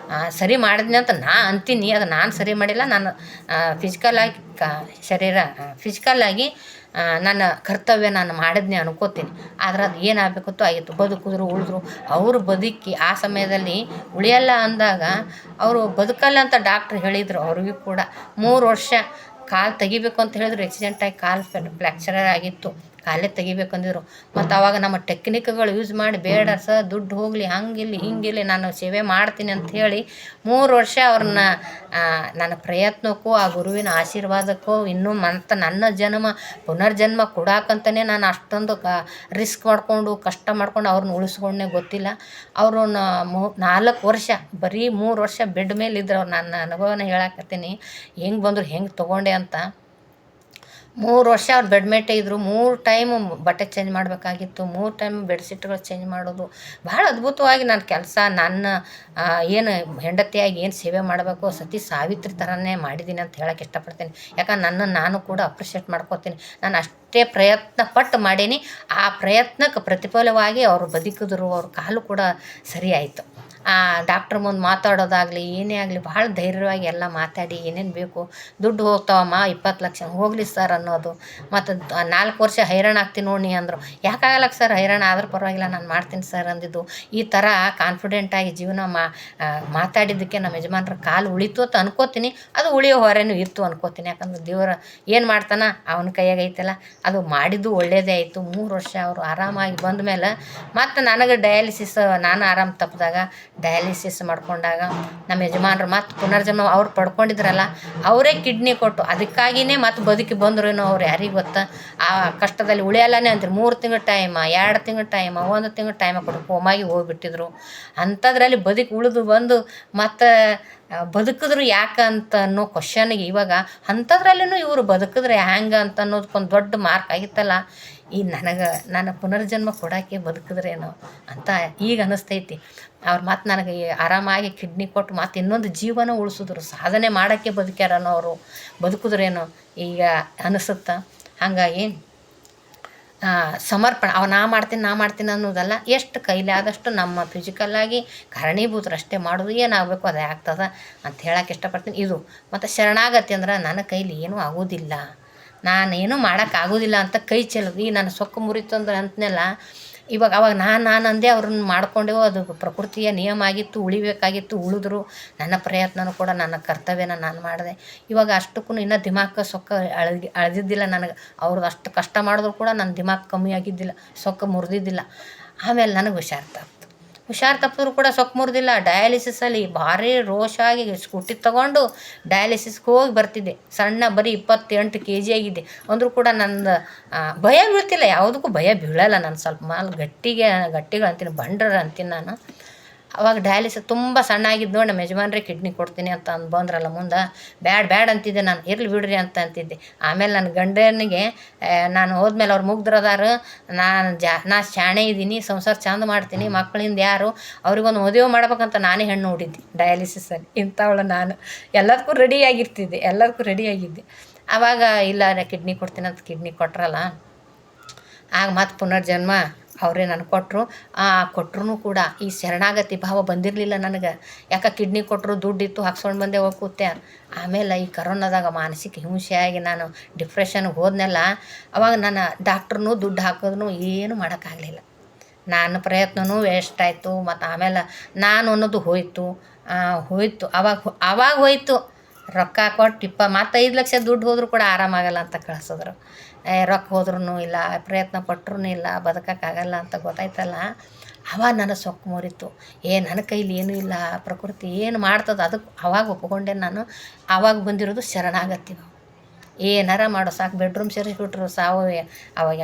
ಸರಿ ಮಾಡಿದ್ನಿ ಅಂತ ಅಂತೀನಿ. ಅದು ನಾನು ಸರಿ ಮಾಡಿಲ್ಲ. ನಾನು ಫಿಸಿಕಲ್ಲಾಗಿ ನನ್ನ ಕರ್ತವ್ಯ ನಾನು ಮಾಡಿದ್ನಿ ಅನ್ಕೋತೀನಿ. ಆದ್ರೆ ಅದು ಏನಾಗಬೇಕಿತ್ತು ಆಗಿತ್ತು. ಬದುಕಿದ್ರು ಉಳಿದ್ರು. ಅವರು ಬದುಕಿ ಆ ಸಮಯದಲ್ಲಿ ಉಳಿಯಲ್ಲ ಅಂದಾಗ ಅವರು ಬದುಕಲ್ಲ ಅಂತ ಡಾಕ್ಟ್ರ್ ಹೇಳಿದರು. ಅವ್ರಿಗೂ ಕೂಡ 3 ವರ್ಷ ಕಾಲು ತೆಗಿಬೇಕು ಅಂತ ಹೇಳಿದ್ರು. ಆಕ್ಸಿಡೆಂಟಾಗಿ ಕಾಲು ಫ್ರ್ಯಾಕ್ಚರ್ ಆಗಿತ್ತು, ಕಾಲೇ ತೆಗಿಬೇಕಂದಿದ್ರು. ಮತ್ತು ಆವಾಗ ನಮ್ಮ ಟೆಕ್ನಿಕ್ಗಳು ಯೂಸ್ ಮಾಡಿ, ಬೇಡ ಸರ್ ದುಡ್ಡು ಹೋಗಲಿ, ಹಿಂಗಿಲ್ಲಿ ನಾನು ಸೇವೆ ಮಾಡ್ತೀನಿ ಅಂತ ಹೇಳಿ 3 ವರ್ಷ ಅವ್ರನ್ನ ನನ್ನ ಪ್ರಯತ್ನಕ್ಕೂ ಆ ಗುರುವಿನ ಆಶೀರ್ವಾದಕ್ಕೂ ಇನ್ನೂ ನನ್ನ ಪುನರ್ಜನ್ಮ ಕೊಡಾಕಂತಲೇ ನಾನು ಅಷ್ಟೊಂದು ರಿಸ್ಕ್ ಮಾಡಿಕೊಂಡು ಕಷ್ಟ ಮಾಡ್ಕೊಂಡು ಅವ್ರನ್ನ ಉಳಿಸ್ಕೊಂಡೇ ಗೊತ್ತಿಲ್ಲ. ಅವರು 4 ವರ್ಷ ಬರೀ 3 ವರ್ಷ ಬೆಡ್ ಮೇಲೆ ಇದ್ರು. ಅವ್ರು ನನ್ನ ಅನುಭವನ ಹೇಳಾಕತ್ತೀನಿ, ಹೆಂಗೆ ಬಂದರು ಹೆಂಗೆ ತೊಗೊಂಡೆ ಅಂತ. 3 ವರ್ಷ ಅವ್ರು ಬೆಡ್ಮೇಟೇ ಇದ್ದರು. 3 ಟೈಮು ಬಟ್ಟೆ ಚೇಂಜ್ ಮಾಡಬೇಕಾಗಿತ್ತು, 3 ಟೈಮ್ ಬೆಡ್ಶೀಟ್ಗಳು ಚೇಂಜ್ ಮಾಡೋದು. ಭಾಳ ಅದ್ಭುತವಾಗಿ ನನ್ನ ಕೆಲಸ, ನನ್ನ ಏನು ಹೆಂಡತಿಯಾಗಿ ಏನು ಸೇವೆ ಮಾಡಬೇಕು, ಸತಿ ಸಾವಿತ್ರಿ ಥರನೇ ಮಾಡಿದ್ದೀನಿ ಅಂತ ಹೇಳೋಕೆ ಇಷ್ಟಪಡ್ತೀನಿ. ಯಾಕಂದ್ರೆ ನನ್ನನ್ನು ನಾನು ಕೂಡ ಅಪ್ರಿಷಿಯೇಟ್ ಮಾಡ್ಕೋತೀನಿ. ನಾನು ಅಷ್ಟೇ ಪ್ರಯತ್ನ ಪಟ್ಟು ಮಾಡೀನಿ. ಆ ಪ್ರಯತ್ನಕ್ಕೆ ಪ್ರತಿಫಲವಾಗಿ ಅವರು ಬದುಕಿದ್ರು. ಅವ್ರ ಕಾಲು ಕೂಡ ಸರಿ ಆಯಿತು. ಡಾಕ್ಟ್ರ್ ಮುಂದೆ ಮಾತಾಡೋದಾಗಲಿ ಏನೇ ಆಗಲಿ ಭಾಳ ಧೈರ್ಯವಾಗಿ ಎಲ್ಲ ಮಾತಾಡಿ, ಏನೇನು ಬೇಕು ದುಡ್ಡು ಹೋಗ್ತಾವಮ್ಮ 20 ಲಕ್ಷ ಹೋಗಲಿ ಸರ್ ಅನ್ನೋದು. ಮತ್ತು 4 ವರ್ಷ ಹೈರಾಣ ಆಗ್ತೀನಿ ನೋಡಿ ಅಂದರು. ಯಾಕಾಗಲ್ಲ ಸರ್, ಹೈರಾಣ ಆದರೂ ಪರವಾಗಿಲ್ಲ ನಾನು ಮಾಡ್ತೀನಿ ಸರ್ ಅಂದಿದ್ದು. ಈ ಥರ ಕಾನ್ಫಿಡೆಂಟಾಗಿ ಜೀವನ ಮಾತಾಡಿದ್ದಕ್ಕೆ ನಮ್ಮ ಯಜಮಾನ್ರ ಕಾಲು ಉಳಿತು ಅಂತ ಅನ್ಕೋತೀನಿ. ಅದು ಉಳಿಯೋ ಹೊರೆನೂ ಇತ್ತು ಅನ್ಕೋತೀನಿ. ಯಾಕಂದ್ರೆ ದೇವರ ಏನು ಮಾಡ್ತಾನ ಅವನ ಕೈಯಾಗ ಐತಲ್ಲ, ಅದು ಮಾಡಿದ್ದು ಒಳ್ಳೆಯದೇ ಆಯಿತು. 3 ವರ್ಷ ಅವರು ಆರಾಮಾಗಿ ಬಂದ ಮೇಲೆ ಮತ್ತು ನನಗೆ ಡಯಾಲಿಸಿಸ್, ನಾನು ಆರಾಮ ತಪ್ಪಿದಾಗ ಡಯಾಲಿಸಿಸ್ ಮಾಡ್ಕೊಂಡಾಗ ನಮ್ಮ ಯಜಮಾನ್ರು ಮತ್ತು ಪುನರ್ಜನ್ಮ ಅವ್ರು ಪಡ್ಕೊಂಡಿದ್ರಲ್ಲ, ಅವರೇ ಕಿಡ್ನಿ ಕೊಟ್ಟು ಅದಕ್ಕಾಗಿಯೇ ಮತ್ತು ಬದುಕಿ ಬಂದ್ರೇನೋ ಅವ್ರು ಯಾರಿಗೆ ಗೊತ್ತಾ. ಆ ಕಷ್ಟದಲ್ಲಿ ಉಳಿಯಲ್ಲನೇ ಅಂತಾರೆ. 3 ತಿಂಗಳು ಟೈಮ, 2 ತಿಂಗಳು ಟೈಮ, 1 ತಿಂಗಳು ಟೈಮ ಕೊಟ್ಟು ಕೋಮಾಗಿ ಹೋಗಿಬಿಟ್ಟಿದ್ರು. ಅಂಥದ್ರಲ್ಲಿ ಉಳಿದು ಬಂದು ಮತ್ತು ಬದುಕಿದ್ರು ಯಾಕಂತ ಅನ್ನೋ ಕ್ವಶನ್ಗೆ ಇವಾಗ ಅಂಥದ್ರಲ್ಲೂ ಇವರು ಬದುಕಿದ್ರೆ ಹ್ಯಾಂಗೆ ಅಂತ ಅನ್ನೋದಕ್ಕೊಂದು ದೊಡ್ಡ ಮಾರ್ಕ್ ಆಗಿತ್ತಲ್ಲ. ನನ್ನ ಪುನರ್ಜನ್ಮ ಕೊಡೋಕ್ಕೆ ಬದುಕಿದ್ರೇನೋ ಅಂತ ಈಗ ಅನ್ನಿಸ್ತೈತಿ. ಅವ್ರು ಮತ್ತು ನನಗೆ ಆರಾಮಾಗಿ ಕಿಡ್ನಿ ಕೊಟ್ಟು ಮತ್ತು ಇನ್ನೊಂದು ಜೀವನ ಉಳಿಸಿದ್ರು. ಸಾಧನೆ ಮಾಡೋಕ್ಕೆ ಬದುಕ್ಯಾರನೋ ಅವರು, ಬದುಕಿದ್ರೇನೋ ಈಗ ಅನಿಸುತ್ತೆ. ಹಾಗಾಗಿ ಸಮರ್ಪಣೆ ನಾ ಮಾಡ್ತೀನಿ ಅನ್ನೋದಲ್ಲ, ಎಷ್ಟು ಕೈಲಿ ಆದಷ್ಟು ನಮ್ಮ ಫಿಸಿಕಲ್ಲಾಗಿ ಕಾರಣೀಭೂತರಷ್ಟೇ ಮಾಡೋದು. ಏನಾಗಬೇಕು ಅದೇ ಆಗ್ತದೆ ಅಂತ ಹೇಳೋಕೆ ಇಷ್ಟಪಡ್ತೀನಿ. ಇದು ಮತ್ತು ಶರಣಾಗತಿ ಅಂದ್ರೆ ನನ್ನ ಕೈಲಿ ಏನೂ ಆಗೋದಿಲ್ಲ, ನಾನೇನು ಮಾಡೋಕ್ಕಾಗೋದಿಲ್ಲ ಅಂತ ಕೈ ಚೆಲ್ಲೋದು. ಈಗ ನಾನು ಸೊಕ್ಕು ಮುರಿತು ಅಂದ್ರೆ ಅಂತನೆಲ್ಲ ಅವಾಗ ನಾನು ಅಂದೆ, ಅವ್ರನ್ನ ಮಾಡ್ಕೊಂಡೆವು. ಅದು ಪ್ರಕೃತಿಯ ನಿಯಮ ಆಗಿತ್ತು, ಉಳಿಬೇಕಾಗಿತ್ತು, ಉಳಿದ್ರು. ನನ್ನ ಪ್ರಯತ್ನನೂ ಕೂಡ ನನ್ನ ಕರ್ತವ್ಯನ ನಾನು ಮಾಡಿದೆ. ಇವಾಗ ಅಷ್ಟಕ್ಕೂ ಇನ್ನೂ ದಿಮಾಕ್ ಸೊಕ್ಕ ಅಳೆದಿದ್ದಿಲ್ಲ ನನಗೆ. ಅವ್ರದ್ದು ಅಷ್ಟು ಕಷ್ಟ ಮಾಡಿದ್ರು ಕೂಡ ನನ್ನ ದಿಮಾಕ್ ಕಮ್ಮಿ ಆಗಿದ್ದಿಲ್ಲ, ಸೊಕ್ಕ ಮುರಿದಿದ್ದಿಲ್ಲ. ಆಮೇಲೆ ನನಗೆ ಹುಷಾರು ತಪ್ಪಿದ್ರು ಕೂಡ ಸೊಕ್ಕು ಮುರಿದಿಲ್ಲ. ಡಯಾಲಿಸಿಸಲ್ಲಿ ಭಾರಿ ರೋಷಾಗಿ ಸ್ಕೂಟಿ ತೊಗೊಂಡು ಡಯಾಲಿಸಿಸ್ಗೆ ಹೋಗಿ ಬರ್ತಿದ್ದೆ. ಸಣ್ಣ ಬರೀ 28 kg ಆಗಿದ್ದೆ ಅಂದರೂ ಕೂಡ ನಂದು ಭಯ ಬೀಳ್ತಿಲ್ಲ, ಯಾವುದಕ್ಕೂ ಭಯ ಬೀಳಲ್ಲ. ನಾನು ಸ್ವಲ್ಪ ಗಟ್ಟಿಗಳು ಅಂತೀನಿ, ಬಂಡ್ರ ಅಂತೀನಿ ನಾನು. ಅವಾಗ ಡಯಾಲಿಸಿಸ್ ತುಂಬ ಸಣ್ಣ ಆಗಿದ್ದು ನೋಡಿ ನಮ್ಮ ಯಜಮಾನ್ರೆ ಕಿಡ್ನಿ ಕೊಡ್ತೀನಿ ಅಂತ ಬಂದ್ರಲ್ಲ ಮುಂದೆ ಬ್ಯಾಡ್ ಅಂತಿದ್ದೆ ನಾನು, ಇರ್ಲಿ ಬಿಡ್ರಿ ಅಂತ ಅಂತಿದ್ದೆ. ಆಮೇಲೆ ನನ್ನ ಗಂಡನಿಗೆ ನಾನು ಹೋದ್ಮೇಲೆ ಅವ್ರು ಮುಗ್ದ್ರದಾರ, ನಾ ಶಾಣೆ ಇದ್ದೀನಿ, ಸಂಸಾರ ಚಂದ ಮಾಡ್ತೀನಿ, ಮಕ್ಕಳಿಂದ ಯಾರು ಅವ್ರಿಗೊಂದು ಮದುವೆ ಮಾಡ್ಬೇಕಂತ ನಾನೇ ಹೆಣ್ಣು ನೋಡಿದ್ದೆ ಡಯಾಲಿಸಿಸಲ್ಲಿ. ಇಂಥವಳು ನಾನು ಎಲ್ಲದಕ್ಕೂ ರೆಡಿಯಾಗಿದ್ದೆ. ಆವಾಗ ಇಲ್ಲ ಕಿಡ್ನಿ ಕೊಡ್ತೀನಿ ಅಂತ ಕಿಡ್ನಿ ಕೊಟ್ರಲ್ಲ, ಆಗ ಮತ್ತೆ ಪುನರ್ಜನ್ಮ ಅವರೇ ನನಗೆ ಕೊಟ್ಟರು ಕೂಡ ಈ ಶರಣಾಗತಿ ಭಾವ ಬಂದಿರಲಿಲ್ಲ ನನಗೆ. ಯಾಕೆ ಕಿಡ್ನಿ ಕೊಟ್ಟರು, ದುಡ್ಡಿತ್ತು, ಹಾಕ್ಸ್ಕೊಂಡು ಬಂದೆ ಹೋಗಿ ಕೂತೆ. ಆಮೇಲೆ ಈ ಕರೋನಾದಾಗ ಮಾನಸಿಕ ಹಿಂಸೆಯಾಗಿ ನಾನು ಡಿಪ್ರೆಷನ್ಗೆ ಹೋದ್ನೆಲ್ಲ, ಅವಾಗ ನಾನು ಡಾಕ್ಟ್ರನ್ನೂ ದುಡ್ಡು ಹಾಕಿದ್ರೂ ಏನೂ ಮಾಡೋಕ್ಕಾಗಲಿಲ್ಲ. ನನ್ನ ಪ್ರಯತ್ನವೂ ವೇಸ್ಟ್ ಆಯಿತು. ಮತ್ತು ಆಮೇಲೆ ನಾನು ಅನ್ನೋದು ಹೋಯಿತು. ಅವಾಗ ಹೋಯಿತು ರೊಕ್ಕ ಕೊಟ್ಟು ಮತ್ತು 5 ಲಕ್ಷ ದುಡ್ಡು ಹೋದರೂ ಕೂಡ ಆರಾಮಾಗಲ್ಲ ಅಂತ ಕಳಿಸಿದ್ರು. ರೊಕ್ಕ ಹೋದ್ರೂ ಇಲ್ಲ, ಪ್ರಯತ್ನ ಪಟ್ಟರೂ ಇಲ್ಲ, ಬದುಕೋಕ್ಕಾಗಲ್ಲ ಅಂತ ಗೊತ್ತಾಯ್ತಲ್ಲ, ಅವಾಗ ನನ್ನ ಸೊಕ್ಕು ಮುರಿತು. ನನ್ನ ಕೈಲಿ ಏನೂ ಇಲ್ಲ, ಪ್ರಕೃತಿ ಏನು ಮಾಡ್ತದೆ ಅದಕ್ಕೆ ಅವಾಗ ಒಪ್ಕೊಂಡೆ ನಾನು. ಆವಾಗ ಬಂದಿರೋದು ಶರಣಾಗತಿ ನಾವು. ಏನಾರ ಮಾಡೋ ಸಾಕು, ಬೆಡ್ರೂಮ್ ಸೇರಿಸ್ಬಿಟ್ರು ಸಾವೇ. ಅವಾಗ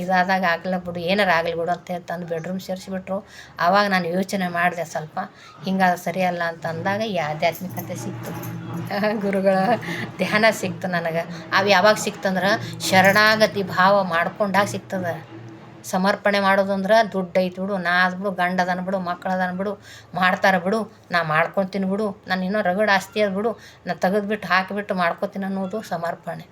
ಇದಾದಾಗ ಆಗಲ್ಲ ಬಿಡು, ಏನಾರು ಆಗಲಿ ಬಿಡು ಅಂತ ತಂದು ಬೆಡ್ರೂಮ್ ಸೇರಿಸ್ಬಿಟ್ರು. ಆವಾಗ ನಾನು ಯೋಚನೆ ಮಾಡಿದೆ ಸ್ವಲ್ಪ, ಹಿಂಗಾದ್ರೆ ಸರಿಯಲ್ಲ ಅಂತ ಅಂದಾಗ ಈ ಆಧ್ಯಾತ್ಮಿಕತೆ ಸಿಕ್ತು, ಗುರುಗಳ ಧ್ಯಾನ ಸಿಕ್ತು ನನಗೆ. ಅವು ಯಾವಾಗ ಸಿಕ್ತಂದ್ರೆ ಶರಣಾಗತಿ ಭಾವ ಮಾಡ್ಕೊಂಡಾಗ ಸಿಗ್ತದೆ. ಸಮರ್ಪಣೆ ಮಾಡೋದಂದ್ರೆ ದುಡ್ಡು ಐತಿ ಬಿಡು, ನಾ ಅದು ಬಿಡು, ಗಂಡ ಅದನ್ನ ಬಿಡು, ಮಕ್ಕಳು ಅದನ್ನ ಬಿಡು, ಮಾಡ್ತಾರೆ ಬಿಡು, ನಾ ಮಾಡ್ಕೊತೀನಿ ಬಿಡು, ನಾನು ಇನ್ನೂ ರಗಡ್ ಆಸ್ತಿ ಅದು ಬಿಡು, ನಾ ತೆಗೆದ್ಬಿಟ್ಟು ಹಾಕಿಬಿಟ್ಟು ಮಾಡ್ಕೊತೀನಿ ಅನ್ನೋದು ಸಮರ್ಪಣೆ.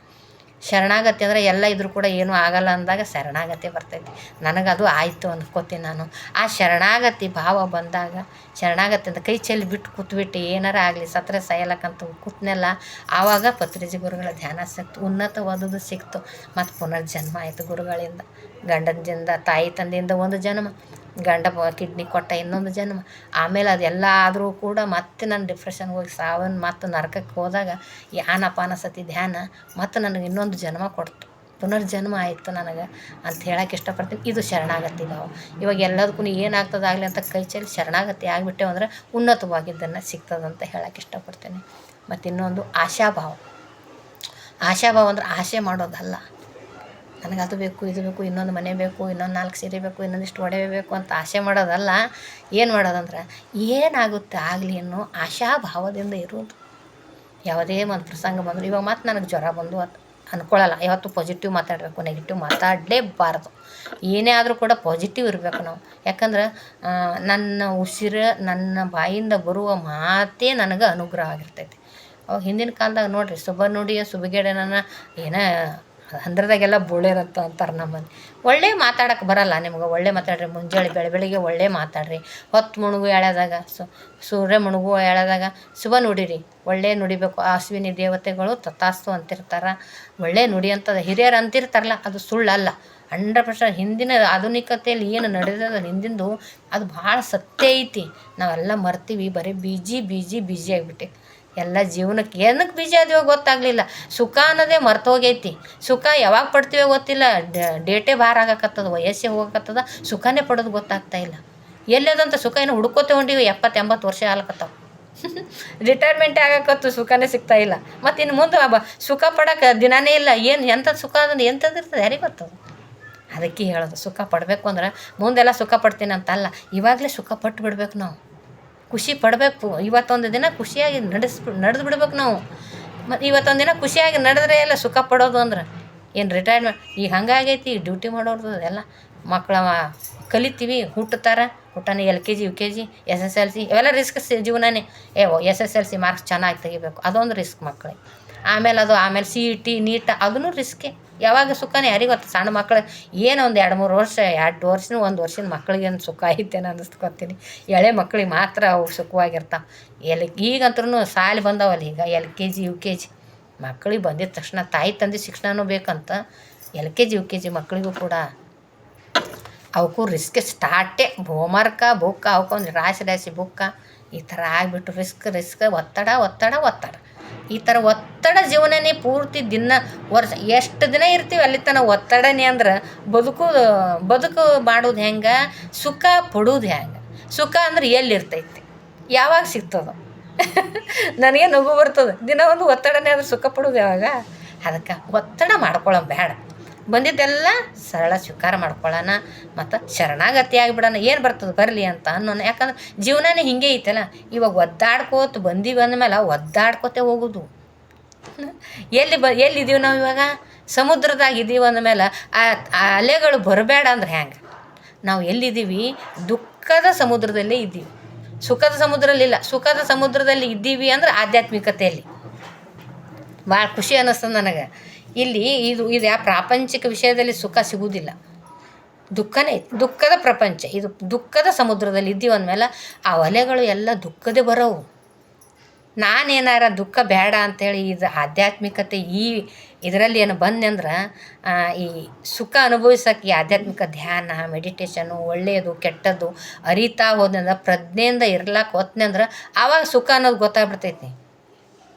ಶರಣಾಗತಿ ಅಂದರೆ ಎಲ್ಲ ಇದ್ರೂ ಕೂಡ ಏನೂ ಆಗಲ್ಲ ಅಂದಾಗ ಶರಣಾಗತಿ ಬರ್ತೈತಿ. ನನಗದು ಆಯಿತು ಅಂದ್ಕೋತೀನಿ ನಾನು. ಆ ಶರಣಾಗತಿ ಭಾವ ಬಂದಾಗ, ಶರಣಾಗತಿ ಅಂತ ಕೈ ಚೆಲ್ಲಿ ಬಿಟ್ಟು ಕೂತ್ಬಿಟ್ಟು ಏನಾರ ಆಗಲಿ ಸತ್ರೆ ಸಾಯಲಕ್ಕಂತ ಕೂತ್ನೆಲ್ಲ, ಆವಾಗ ಪತ್ರಿಜಿ ಗುರುಗಳ ಧ್ಯಾನ ಸಿಕ್ತು, ಉನ್ನತವಾದದ್ದು ಸಿಕ್ತು. ಮತ್ತು ಪುನರ್ಜನ್ಮ ಆಯಿತು ಗುರುಗಳಿಂದ. ಗಂಡನಿಂದ, ತಾಯಿ ತಂದೆಯಿಂದ ಒಂದು ಜನ್ಮ, ಗಂಡ ಕಿಡ್ನಿ ಕೊಟ್ಟ ಇನ್ನೊಂದು ಜನ್ಮ. ಆಮೇಲೆ ಅದೆಲ್ಲ ಆದರೂ ಕೂಡ ಮತ್ತೆ ನಾನು ಡಿಪ್ರೆಷನ್ಗೆ ಹೋಗಿ ಸಾವನ್ನ ಮತ್ತು ನರಕಕ್ಕೆ ಹೋದಾಗ ಈ ಆನಾಪಾನಸತಿ ಧ್ಯಾನ ಮತ್ತು ನನಗೆ ಇನ್ನೊಂದು ಜನ್ಮ ಕೊಡ್ತು, ಪುನರ್ಜನ್ಮ ಆಯಿತು ನನಗೆ ಅಂತ ಹೇಳೋಕೆ ಇಷ್ಟಪಡ್ತೀನಿ. ಇದು ಶರಣಾಗತಿ ಭಾವ. ಇವಾಗ ಎಲ್ಲದಕ್ಕೂ ಏನಾಗ್ತದಾಗಲಿ ಅಂತ ಕೈ ಚೆಲ್ಲಿ ಶರಣಾಗತಿ ಆಗಿಬಿಟ್ಟೆವು ಅಂದ್ರೆ ಉನ್ನತವಾಗಿದ್ದನ್ನು ಸಿಗ್ತದಂತ ಹೇಳೋಕೆ ಇಷ್ಟಪಡ್ತೀನಿ. ಮತ್ತು ಇನ್ನೊಂದು ಆಶಾಭಾವ. ಆಶಾಭಾವ ಅಂದ್ರೆ ಆಸೆ ಮಾಡೋದಲ್ಲ, ನನಗೆ ಅದು ಬೇಕು, ಇದು ಬೇಕು, ಇನ್ನೊಂದು ಮನೆ ಬೇಕು, ಇನ್ನೊಂದು 4 ಸೀರೆ ಬೇಕು, ಇನ್ನೊಂದಿಷ್ಟು ಒಡವೆ ಬೇಕು ಅಂತ ಆಸೆ ಮಾಡೋದಲ್ಲ. ಏನು ಮಾಡೋದಂದ್ರೆ ಏನಾಗುತ್ತೆ ಆಗಲಿ ಅನ್ನೋ ಆಶಾಭಾವದಿಂದ ಇರೋದು. ಯಾವುದೇ ಒಂದು ಪ್ರಸಂಗ ಬಂದರೂ, ಇವಾಗ ಮತ್ತೆ ನನಗೆ ಜ್ವರ ಬಂದು ಅಂತ ಅಂದ್ಕೊಳ್ಳಲ್ಲ. ಯಾವತ್ತೂ ಪಾಸಿಟಿವ್ ಮಾತಾಡಬೇಕು, ನೆಗೆಟಿವ್ ಮಾತಾಡಲೇಬಾರ್ದು. ಏನೇ ಆದರೂ ಕೂಡ ಪಾಸಿಟಿವ್ ಇರಬೇಕು ನಾವು. ಯಾಕಂದ್ರೆ ನನ್ನ ಉಸಿರು, ನನ್ನ ಬಾಯಿಂದ ಬರುವ ಮಾತೇ ನನಗೆ ಅನುಗ್ರಹ ಆಗಿರ್ತೈತಿ. ಅವಾಗ ಹಿಂದಿನ ಕಾಲದಾಗ ನೋಡಿರಿ, ಸುಬ ನುಡಿಯ ಸುಬಗೆಡನ ಏನೋ ಅಂದ್ರದಾಗೆಲ್ಲ ಬೋಳೇರಂತ ಅಂತಾರೆ ನಮ್ಮಲ್ಲಿ. ಒಳ್ಳೆ ಮಾತಾಡೋಕ್ಕೆ ಬರಲ್ಲ ನಿಮ್ಗೆ, ಒಳ್ಳೆ ಮಾತಾಡ್ರಿ, ಮುಂಜಾನೆ ಬೆಳಗ್ಗೆ ಒಳ್ಳೆ ಮಾತಾಡ್ರಿ. ಹೊತ್ತು ಮುಳುಗು ಎಳೆದಾಗ ಸೂರ್ಯ ಮುಳುಗು ಎಳೆದಾಗ ಶುಭ ನುಡಿರಿ, ಒಳ್ಳೆ ನುಡಿಬೇಕು. ಅಶ್ವಿನಿ ದೇವತೆಗಳು ತಥಾಸ್ತು ಅಂತಿರ್ತಾರೆ. ಒಳ್ಳೆ ನುಡಿ ಅಂತದ ಹಿರಿಯರು ಅಂತಿರ್ತಾರಲ್ಲ, ಅದು ಸುಳ್ಳಲ್ಲ. 100% ಹಿಂದಿನ ಆಧುನಿಕತೆಯಲ್ಲಿ ಏನು ನಡೆದದ ಹಿಂದಿಂದು ಅದು ಭಾಳ ಸತ್ಯ ಐತಿ. ನಾವೆಲ್ಲ ಮರ್ತೀವಿ, ಬರೀ ಬಿಜಿ ಆಗಿಬಿಟ್ಟೆ. ಎಲ್ಲ ಜೀವನಕ್ಕೆ ಏನಕ್ಕೆ ಬಿಜಿ ಆದೀವೋ ಗೊತ್ತಾಗಲಿಲ್ಲ. ಸುಖ ಅನ್ನೋದೇ ಮರ್ತೋಗೈತಿ. ಸುಖ ಯಾವಾಗ ಪಡ್ತೀವೋ ಗೊತ್ತಿಲ್ಲ. ಡೇಟೇ ಭಾರ ಆಗಕತ್ತದ, ವಯಸ್ಸೇ ಹೋಗಕತ್ತದ, ಸುಖನೇ ಪಡೋದು ಗೊತ್ತಾಗ್ತಾಯಿಲ್ಲ. ಎಲ್ಲದಂತ ಸುಖ ಏನೋ ಹುಡ್ಕೋತೆ ಹೊಂಟೀವಿ. 70-80 ವರ್ಷ ಆಗ್ಲಕತ್ತಾವ. ರಿಟೈರ್ಮೆಂಟೇ ಆಗಕತ್ತು, ಸುಖನೇ ಸಿಗ್ತಾಯಿಲ್ಲ. ಮತ್ತು ಇನ್ನು ಮುಂದೆ ಸುಖ ಪಡೋಕೆ ದಿನಾನೇ ಇಲ್ಲ. ಎಂಥದ್ದು ಸುಖ ಅದನ್ನು ಎಂಥದ್ದು ಇರ್ತದೆ ಯಾರಿಗೆ ಗೊತ್ತದ. ಅದಕ್ಕೆ ಹೇಳೋದು, ಸುಖ ಪಡಬೇಕು ಅಂದ್ರೆ ಮುಂದೆಲ್ಲ ಸುಖ ಪಡ್ತೀನಿ ಅಂತಲ್ಲ, ಇವಾಗಲೇ ಸುಖ ಪಟ್ಟು ಬಿಡ್ಬೇಕು ನಾವು. ಖುಷಿ ಪಡಬೇಕು. ಇವತ್ತೊಂದು ದಿನ ಖುಷಿಯಾಗಿ ನಡೆದು ಬಿಡ್ಬೇಕು ನಾವು. ಮತ್ತು ಇವತ್ತೊಂದು ದಿನ ಖುಷಿಯಾಗಿ ನಡೆದ್ರೆ ಎಲ್ಲ ಸುಖ ಪಡೋದು ಅಂದ್ರೆ ಏನು ರಿಟೈರ್ಮೆಂಟ್. ಈಗ ಹಂಗಾಗೈತಿ ಡ್ಯೂಟಿ ಮಾಡೋದು ಎಲ್ಲ. ಮಕ್ಕಳ ಕಲಿತೀವಿ, ಹುಟ್ಟುತ್ತಾರೆ, ಹುಟ್ಟನೆ LKG UKG SSLC ಇವೆಲ್ಲ ರಿಸ್ಕ್ ಜೀವನನೇ. SSLC ಮಾರ್ಕ್ಸ್ ಚೆನ್ನಾಗಿ ತೆಗಿಬೇಕು, ಅದೊಂದು ರಿಸ್ಕ್ ಮಕ್ಕಳಿಗೆ. ಆಮೇಲೆ CET ನೀಟ್ ಅದೂ ರಿಸ್ಕೆ. ಯಾವಾಗ ಸುಖನೇ ಯಾರಿಗೆ ಗೊತ್ತು. ಸಣ್ಣ ಮಕ್ಕಳು ಏನೋ ಒಂದು 2-3 ವರ್ಷ, 2 ವರ್ಷನೂ 1 ವರ್ಷದ ಮಕ್ಕಳಿಗೆ ಏನು ಸುಖ ಐತೇನೋ ಅನ್ನಿಸ್ಕೊತೀನಿ. ಎಳೆ ಮಕ್ಕಳಿಗೆ ಮಾತ್ರ ಅವು ಸುಖವಾಗಿರ್ತಾವೆ. ಈಗಂತೂ ಸಾಲಿ ಬಂದವಲ್ಲ, ಈಗ LKG UKG ಮಕ್ಕಳಿಗೆ ಬಂದಿದ ತಕ್ಷಣ ತಾಯಿ ತಂದೆ ಶಿಕ್ಷಣನೂ ಬೇಕಂತ LKG UKG ಮಕ್ಕಳಿಗೂ ಕೂಡ ಅವಕ್ಕೂ ರಿಸ್ಕ್ ಸ್ಟಾರ್ಟೇ. ಹೋಮ್ವರ್ಕ ಬುಕ್ಕ ಅವಕ್ಕೊಂದು ರಾಶಿ ಬುಕ್ಕ ಈ ಥರ ಆಗಿಬಿಟ್ಟು ರಿಸ್ಕ್ ಒತ್ತಡ ಈ ಥರ ಒತ್ತಡ ಜೀವನನೇ ಪೂರ್ತಿ ದಿನ ವರ್ಷ ಎಷ್ಟು ದಿನ ಇರ್ತೀವಿ ಅಲ್ಲಿ ತನಕ ಒತ್ತಡನೇ. ಅಂದ್ರೆ ಬದುಕು ಮಾಡೋದು ಹೆಂಗೆ, ಸುಖ ಪಡೋದು ಹೆಂಗೆ. ಸುಖ ಅಂದ್ರೆ ಎಲ್ಲಿರ್ತೈತಿ, ಯಾವಾಗ ಸಿಗ್ತದೋ. ನನಗೆ ನಗು ಬರ್ತದೆ. ದಿನ ಒಂದು ಒತ್ತಡನೇ ಆದ್ರೆ ಸುಖ ಪಡೋದು ಯಾವಾಗ. ಅದಕ್ಕೆ ಒತ್ತಡ ಮಾಡ್ಕೊಳ್ಳೋ ಬೇಡ. ಬಂದಿದ್ದೆಲ್ಲ ಸರಳ ಸ್ವೀಕಾರ ಮಾಡ್ಕೊಳ್ಳೋಣ ಮತ್ತು ಶರಣಾಗತಿ ಆಗಿಬಿಡೋಣ. ಏನು ಬರ್ತದೆ ಬರಲಿ ಅಂತ ಅನ್ನೋಣ. ಯಾಕಂದ್ರೆ ಜೀವನನೇ ಹಿಂಗೆ ಐತಲ್ಲ. ಇವಾಗ ಒದ್ದಾಡ್ಕೋತ ಬಂದೀವಿ ಅಂದಮೇಲೆ ಒದ್ದಾಡ್ಕೋತೆ ಹೋಗೋದು. ಎಲ್ಲಿದ್ದೀವಿ ನಾವು ಇವಾಗ? ಸಮುದ್ರದಾಗ ಇದ್ದೀವಿ ಅಂದಮೇಲೆ ಆ ಅಲೆಗಳು ಬರಬೇಡ ಅಂದ್ರೆ ಹೆಂಗೆ? ನಾವು ಎಲ್ಲಿದ್ದೀವಿ? ದುಃಖದ ಸಮುದ್ರದಲ್ಲೇ ಇದ್ದೀವಿ, ಸುಖದ ಸಮುದ್ರದಲ್ಲಿಲ್ಲ. ಸುಖದ ಸಮುದ್ರದಲ್ಲಿ ಇದ್ದೀವಿ ಅಂದ್ರೆ ಆಧ್ಯಾತ್ಮಿಕತೆಯಲ್ಲಿ ಭಾಳ ಖುಷಿ ಅನ್ನಿಸ್ತದೆ ನನಗೆ. ಇಲ್ಲಿ ಇದು ಯಾವ ಪ್ರಾಪಂಚಿಕ ವಿಷಯದಲ್ಲಿ ಸುಖ ಸಿಗುವುದಿಲ್ಲ, ದುಃಖನೇ ದುಃಖದ ಪ್ರಪಂಚ. ಇದು ದುಃಖದ ಸಮುದ್ರದಲ್ಲಿ ಇದ್ದೀವಿ ಅಂದಮೇಲೆ ಆ ಅಲೆಗಳು ಎಲ್ಲ ದುಃಖದೇ ಬರೋವು. ನಾನೇನಾರ ದುಃಖ ಬೇಡ ಅಂಥೇಳಿ ಇದು ಆಧ್ಯಾತ್ಮಿಕತೆ ಇದರಲ್ಲಿ ಏನು ಬಂದೆ ಈ ಸುಖ ಅನುಭವಿಸೋಕೆ ಈ ಆಧ್ಯಾತ್ಮಿಕ ಧ್ಯಾನ, ಮೆಡಿಟೇಷನ್ನು, ಒಳ್ಳೆಯದು ಕೆಟ್ಟದ್ದು ಅರಿತಾ ಹೋದ್ನಂದ್ರೆ, ಪ್ರಜ್ಞೆಯಿಂದ ಇರ್ಲಾಕೆ ಹೋತ್ನಂದ್ರೆ ಆವಾಗ ಸುಖ ಅನ್ನೋದು ಗೊತ್ತಾಗ್ಬಿಡ್ತೈತಿ.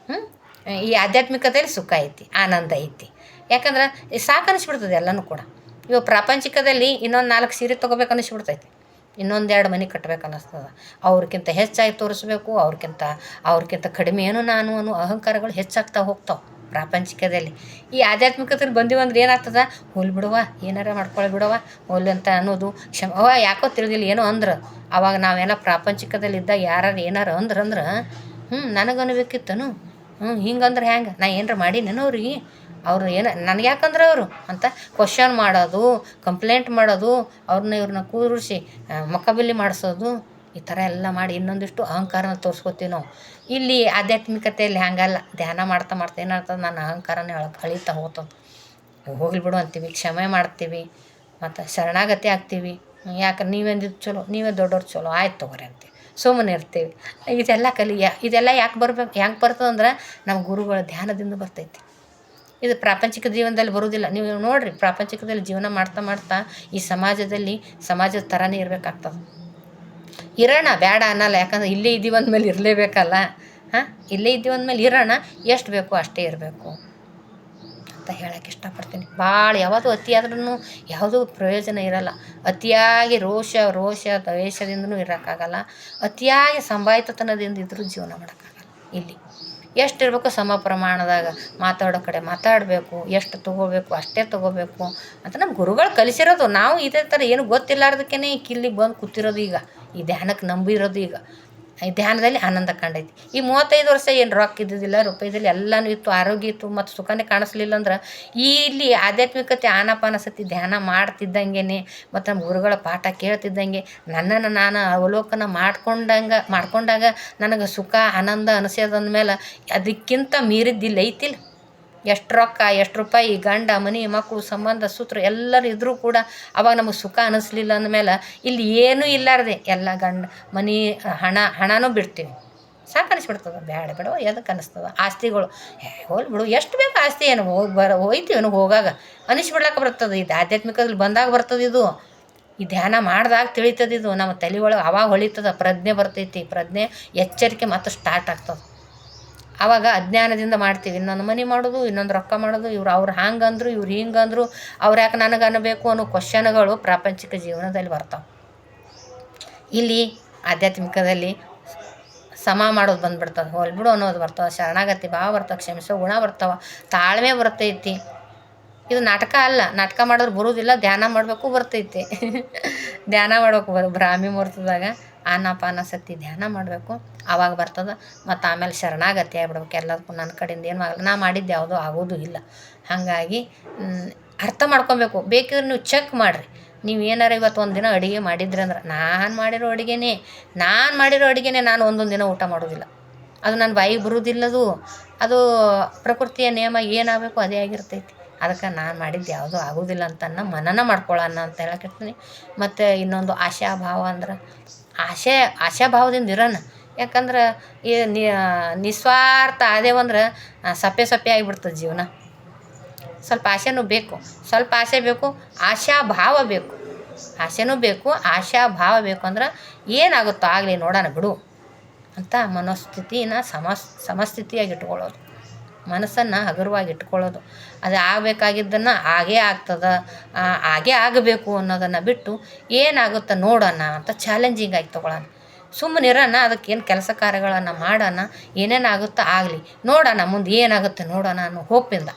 ಈ ಆಧ್ಯಾತ್ಮಿಕತೆಯಲ್ಲಿ ಸುಖ ಐತಿ, ಆನಂದ ಐತಿ. ಯಾಕಂದ್ರೆ ಸಾಕು ಅನಿಸ್ಬಿಡ್ತದೆ ಎಲ್ಲನೂ ಕೂಡ. ಇವಾಗ ಪ್ರಾಪಂಚಿಕದಲ್ಲಿ ಇನ್ನೊಂದು 4 ಸೀರೆ ತೊಗೋಬೇಕು ಅನ್ನಿಸ್ಬಿಡ್ತೈತಿ, ಇನ್ನೊಂದು 2 ಮನೆ ಕಟ್ಬೇಕು ಅನ್ನಿಸ್ತದೆ. ಅವ್ರಿಗಿಂತ ಹೆಚ್ಚಾಗಿ ತೋರಿಸ್ಬೇಕು, ಅವ್ರಿಗಿಂತ ಕಡಿಮೆ ಏನು ನಾನು ಅನ್ನೋ ಅಹಂಕಾರಗಳು ಹೆಚ್ಚಾಗ್ತಾ ಹೋಗ್ತಾವೆ ಪ್ರಾಪಂಚಿಕದಲ್ಲಿ. ಈ ಆಧ್ಯಾತ್ಮಿಕತೆಯಲ್ಲಿ ಬಂದೀವಂದ್ರೆ ಏನಾಗ್ತದೆ? ಹೋಲ್ ಬಿಡುವ, ಏನಾರ ಮಾಡ್ಕೊಳ್ಳಿ ಬಿಡವ, ಹೋಲ್ ಅಂತ ಅನ್ನೋದು. ಯಾಕೋ ತಿಳಿದಿಲ್ಲ ಏನೋ ಅಂದ್ರೆ ಅವಾಗ ನಾವೆಲ್ಲ ಪ್ರಾಪಂಚಿಕದಲ್ಲಿದ್ದಾಗ ಯಾರು ಏನಾರು ಅಂದ್ರೆ ನನಗನ್ಬೇಕಿತ್ತನು, ಹಿಂಗಂದ್ರೆ ಹೆಂಗೆ? ನಾ ಏನಾರ ಮಾಡೀನೇನೋ ಅವ್ರಿಗೆ? ಅವರು ನನಗೆ ಯಾಕಂದ್ರೆ ಅವರು ಅಂತ ಕ್ವಶನ್ ಮಾಡೋದು, ಕಂಪ್ಲೇಂಟ್ ಮಾಡೋದು, ಇವ್ರನ್ನ ಕೂರಿಸಿ ಮೊಕಬಿಲಿ ಮಾಡಿಸೋದು, ಈ ಥರ ಎಲ್ಲ ಮಾಡಿ ಇನ್ನೊಂದಿಷ್ಟು ಅಹಂಕಾರನ ತೋರಿಸ್ಕೊತೀವಿ ನಾವು. ಇಲ್ಲಿ ಆಧ್ಯಾತ್ಮಿಕತೆಯಲ್ಲಿ ಹಂಗಲ್ಲ. ಧ್ಯಾನ ಮಾಡ್ತಾ ಏನಾಗ್ತದೆ? ನನ್ನ ಅಹಂಕಾರನೇ ಅಳಿತಾ ಹೋಗ್ತದೆ. ಹೋಗ್ಲಿ ಬಿಡು ಅಂತೀವಿ, ಕ್ಷಮೆ ಮಾಡ್ತೀವಿ, ಮತ್ತು ಶರಣಾಗತಿ ಆಗ್ತೀವಿ. ಯಾಕೆ ನೀವೆಂದಿದ್ದು ಚಲೋ, ನೀವೇ ದೊಡ್ಡವ್ರು ಚಲೋ, ಆಯ್ತು ತಗೋರಿ ಅಂತೀವಿ, ಸುಮ್ಮನೆ ಇರ್ತೀವಿ. ಇದೆಲ್ಲ ಯಾಕೆ ಹೆಂಗೆ ಬರ್ತದಂದ್ರೆ ನಮ್ಮ ಗುರುಗಳ ಧ್ಯಾನದಿಂದ ಬರ್ತೈತಿ. ಇದು ಪ್ರಾಪಂಚಿಕ ಜೀವನದಲ್ಲಿ ಬರೋದಿಲ್ಲ. ನೀವು ನೋಡಿರಿ, ಪ್ರಾಪಂಚಿಕದಲ್ಲಿ ಜೀವನ ಮಾಡ್ತಾ ಈ ಸಮಾಜದ ಥರನೇ ಇರಬೇಕಾಗ್ತದೆ. ಇರೋಣ, ಬೇಡ ಅನ್ನಲ್ಲ. ಯಾಕಂದ್ರೆ ಇಲ್ಲೇ ಇದ್ದೀವಿ ಅಂದಮೇಲೆ ಇರಲೇಬೇಕಲ್ಲ. ಇಲ್ಲೇ ಇದ್ದೀವಿ ಅಂದಮೇಲೆ ಇರೋಣ, ಎಷ್ಟು ಬೇಕೋ ಅಷ್ಟೇ ಇರಬೇಕು ಅಂತ ಹೇಳೋಕ್ಕೆ ಇಷ್ಟಪಡ್ತೀನಿ. ಭಾಳ ಯಾವುದು ಅತಿ ಆದ್ರೂ ಯಾವುದೂ ಪ್ರಯೋಜನ ಇರೋಲ್ಲ. ಅತಿಯಾಗಿ ರೋಷ ದ್ವೇಷದಿಂದನೂ ಇರೋಕ್ಕಾಗಲ್ಲ. ಅತಿಯಾಗಿ ಸಂಭಾಯಿತತನದಿಂದ ಇದ್ರೂ ಜೀವನ ಮಾಡೋಕ್ಕಾಗಲ್ಲ. ಇಲ್ಲಿ ಎಷ್ಟಿರಬೇಕು ಸಮ ಪ್ರಮಾಣದಾಗ ಮಾತಾಡೋ ಕಡೆ ಮಾತಾಡಬೇಕು, ಎಷ್ಟು ತೊಗೋಬೇಕು ಅಷ್ಟೇ ತೊಗೋಬೇಕು ಅಂತ ನಮ್ಮ ಗುರುಗಳು ಕಲಿಸಿರೋದು. ನಾವು ಇದೇ ಥರ ಏನು ಗೊತ್ತಿಲ್ಲಾರ್ದಕ್ಕೇ ಇಲ್ಲಿಗೆ ಬಂದು ಕೂತಿರೋದು. ಈಗ ಈ ಧ್ಯಾನಕ್ಕೆ ನಂಬಿರೋದು. ಈಗ ಈ ಧ್ಯಾನದಲ್ಲಿ ಆನಂದ ಕಂಡೈತಿ. ಈ 35 ವರ್ಷ ಏನು ರೊಕ್ಕ ಇದ್ದಿದ್ದಿಲ್ಲ, ರೂಪಾಯಿದಲ್ಲಿ ಎಲ್ಲನೂ ಇತ್ತು, ಆರೋಗ್ಯ ಇತ್ತು, ಮತ್ತು ಸುಖನೇ ಕಾಣಿಸ್ಲಿಲ್ಲ ಅಂದ್ರೆ ಇಲ್ಲಿ ಆಧ್ಯಾತ್ಮಿಕತೆ ಆನಾಪಾನಸತಿ ಧ್ಯಾನ ಮಾಡ್ತಿದ್ದಂಗೆ ಮತ್ತು ನಮ್ಮ ಗುರುಗಳ ಪಾಠ ಕೇಳ್ತಿದ್ದಂಗೆ ನನ್ನನ್ನು ನಾನು ಅವಲೋಕನ ಮಾಡ್ಕೊಂಡಾಗ ನನಗೆ ಸುಖ ಆನಂದ ಅನಿಸ್ಯದಂದ್ಮೇಲೆ ಅದಕ್ಕಿಂತ ಮೀರಿದ್ದಿಲ್ಲ ಐತಿಲ್ಲ. ಎಷ್ಟು ರೊಕ್ಕ, ಎಷ್ಟು ರೂಪಾಯಿ, ಗಂಡ ಮನೆ ಮಕ್ಕಳು ಸಂಬಂಧ ಸೂತ್ರ ಎಲ್ಲರೂ ಇದ್ದರೂ ಕೂಡ ಅವಾಗ ನಮಗೆ ಸುಖ ಅನ್ನಿಸ್ಲಿಲ್ಲ ಅಂದಮೇಲೆ ಇಲ್ಲಿ ಏನೂ ಇಲ್ಲಾರ್ದೆ ಎಲ್ಲ ಮನೆ ಹಣನೂ ಬಿಡ್ತೀವಿ. ಸಾಕು ಅನಿಸ್ಬಿಡ್ತದೆ. ಬೇಡ ಎದಕ್ಕೆ ಅನ್ನಿಸ್ತದೆ? ಆಸ್ತಿಗಳು ಹೋಲ್ ಬಿಡು, ಎಷ್ಟು ಬೇಕು ಆಸ್ತಿ, ಏನು ಹೋಯ್ತೀವಿ ಹೋಗಾಗ ಅನಿಸ್ಬಿಡ್ಲಕ್ಕೆ ಬರ್ತದೆ. ಇದು ಆಧ್ಯಾತ್ಮಿಕದಲ್ಲಿ ಬಂದಾಗ ಬರ್ತದೆ. ಇದು ಈ ಧ್ಯಾನ ಮಾಡಿದಾಗ ತಿಳಿತದೆ. ಇದು ನಮ್ಮ ತಲೆ ಒಳಗೆ ಅವಾಗ ಹೊಳಿತದೆ, ಪ್ರಜ್ಞೆ ಬರ್ತೈತಿ. ಪ್ರಜ್ಞೆ ಎಚ್ಚರಿಕೆ ಮತ್ತು ಸ್ಟಾರ್ಟ್ ಆಗ್ತದೆ. ಆವಾಗ ಅಜ್ಞಾನದಿಂದ ಮಾಡ್ತೀವಿ. ಇನ್ನೊಂದು ಮನೆ ಮಾಡೋದು, ಇನ್ನೊಂದು ರೊಕ್ಕ ಮಾಡೋದು, ಅವ್ರು ಹಂಗಂದ್ರು, ಇವ್ರು ಹಿಂಗಂದ್ರು, ಅವ್ರು ಯಾಕೆ ನನಗೆ ಅನ್ನಬೇಕು ಅನ್ನೋ ಕ್ವಶನ್ಗಳು ಪ್ರಾಪಂಚಿಕ ಜೀವನದಲ್ಲಿ ಬರ್ತಾವೆ. ಇಲ್ಲಿ ಆಧ್ಯಾತ್ಮಿಕದಲ್ಲಿ ಸಮ ಮಾಡೋದು ಬಂದುಬಿಡ್ತದೆ, ಹೋಲ್ಬಿಡು ಅನ್ನೋದು ಬರ್ತವೆ, ಶರಣಾಗತಿ ಭಾವ ಬರ್ತವೆ, ಕ್ಷಮಿಸೋ ಗುಣ ಬರ್ತಾವೆ, ತಾಳ್ಮೆ ಬರ್ತೈತಿ. ಇದು ನಾಟಕ ಅಲ್ಲ. ನಾಟಕ ಮಾಡೋರು ಬರೋದಿಲ್ಲ, ಧ್ಯಾನ ಮಾಡಬೇಕು ಬರ್ತೈತಿ. ಧ್ಯಾನ ಮಾಡ್ಬೇಕು. ಬ್ರಾಹ್ಮಿ ಮುಹೂರ್ತದಾಗ ಆನಾಪಾನಸತಿ ಧ್ಯಾನ ಮಾಡಬೇಕು, ಆವಾಗ ಬರ್ತದೆ. ಮತ್ತು ಆಮೇಲೆ ಶರಣಾಗತಿ ಆಗ್ಬಿಡ್ಬೇಕು. ಎಲ್ಲದಕ್ಕೂ ನನ್ನ ಕಡೆಯಿಂದ ಏನು ಆಗಲ್ಲ, ನಾ ಮಾಡಿದ್ದು ಯಾವುದೂ ಆಗೋದು ಇಲ್ಲ. ಹಾಗಾಗಿ ಅರ್ಥ ಮಾಡ್ಕೊಬೇಕು. ಬೇಕಿದ್ರೆ ನೀವು ಚೆಕ್ ಮಾಡಿರಿ. ನೀವು ಏನಾರ ಇವತ್ತು ಒಂದು ದಿನ ಅಡುಗೆ ಮಾಡಿದ್ರಿ ಅಂದ್ರೆ, ನಾನು ಮಾಡಿರೋ ಅಡುಗೆನೇ ನಾನು ಒಂದೊಂದು ದಿನ ಊಟ ಮಾಡೋದಿಲ್ಲ. ಅದು ನನ್ನ ಬಾಯಿಗೆ ಬರೋದಿಲ್ಲದು. ಅದು ಪ್ರಕೃತಿಯ ನಿಯಮ ಏನಾಗಬೇಕು ಅದೇ ಆಗಿರ್ತೈತಿ. ಅದಕ್ಕೆ ನಾನು ಮಾಡಿದ್ದು ಯಾವುದೂ ಆಗೋದಿಲ್ಲ ಅಂತ ಮನನ ಮಾಡ್ಕೊಳ್ಳೋಣ ಅಂತ ಹೇಳಕ್ಕಿರ್ತೀನಿ. ಮತ್ತು ಇನ್ನೊಂದು ಆಶಾಭಾವ ಅಂದ್ರೆ ಆಶಾಭಾವದಿಂದ ಇರೋಣ. ಯಾಕಂದ್ರೆ ಈ ನಿಸ್ವಾರ್ಥ ಆದೇವಂದ್ರೆ ಸಪ್ಪೆ ಆಗಿಬಿಡ್ತದೆ ಜೀವನ. ಸ್ವಲ್ಪ ಆಸೆನೂ ಬೇಕು, ಸ್ವಲ್ಪ ಆಸೆ ಬೇಕು, ಆಶಾಭಾವ ಬೇಕು. ಆಸೆನೂ ಬೇಕು, ಆಶಾಭಾವ ಬೇಕು. ಅಂದ್ರೆ ಏನಾಗುತ್ತೋ ಆಗಲಿ ನೋಡೋಣ ಬಿಡು ಅಂತ ಮನೋಸ್ಥಿತಿನ ಸಮಸ್ಥಿತಿಯಾಗಿ ಇಟ್ಕೊಳ್ಳೋದು, ಮನಸ್ಸನ್ನು ಹಗುರವಾಗಿ ಇಟ್ಕೊಳ್ಳೋದು. ಅದು ಆಗಬೇಕಾಗಿದ್ದನ್ನು ಆಗೇ ಆಗ್ತದೆ, ಆಗೇ ಆಗಬೇಕು ಅನ್ನೋದನ್ನು ಬಿಟ್ಟು ಏನಾಗುತ್ತೋ ನೋಡೋಣ ಅಂತ ಚಾಲೆಂಜಿಂಗ್ ಆಗಿ ತೊಗೊಳ್ಳೋಣ. ಸುಮ್ಮನೆ ಇರೋಣ, ಅದಕ್ಕೇನು ಕೆಲಸ ಕಾರ್ಯಗಳನ್ನು ಮಾಡೋಣ, ಏನೇನಾಗುತ್ತೋ ಆಗಲಿ ನೋಡೋಣ, ಮುಂದೆ ಏನಾಗುತ್ತೆ ನೋಡೋಣ ಅನ್ನೋ ಹೋಪಿಂದ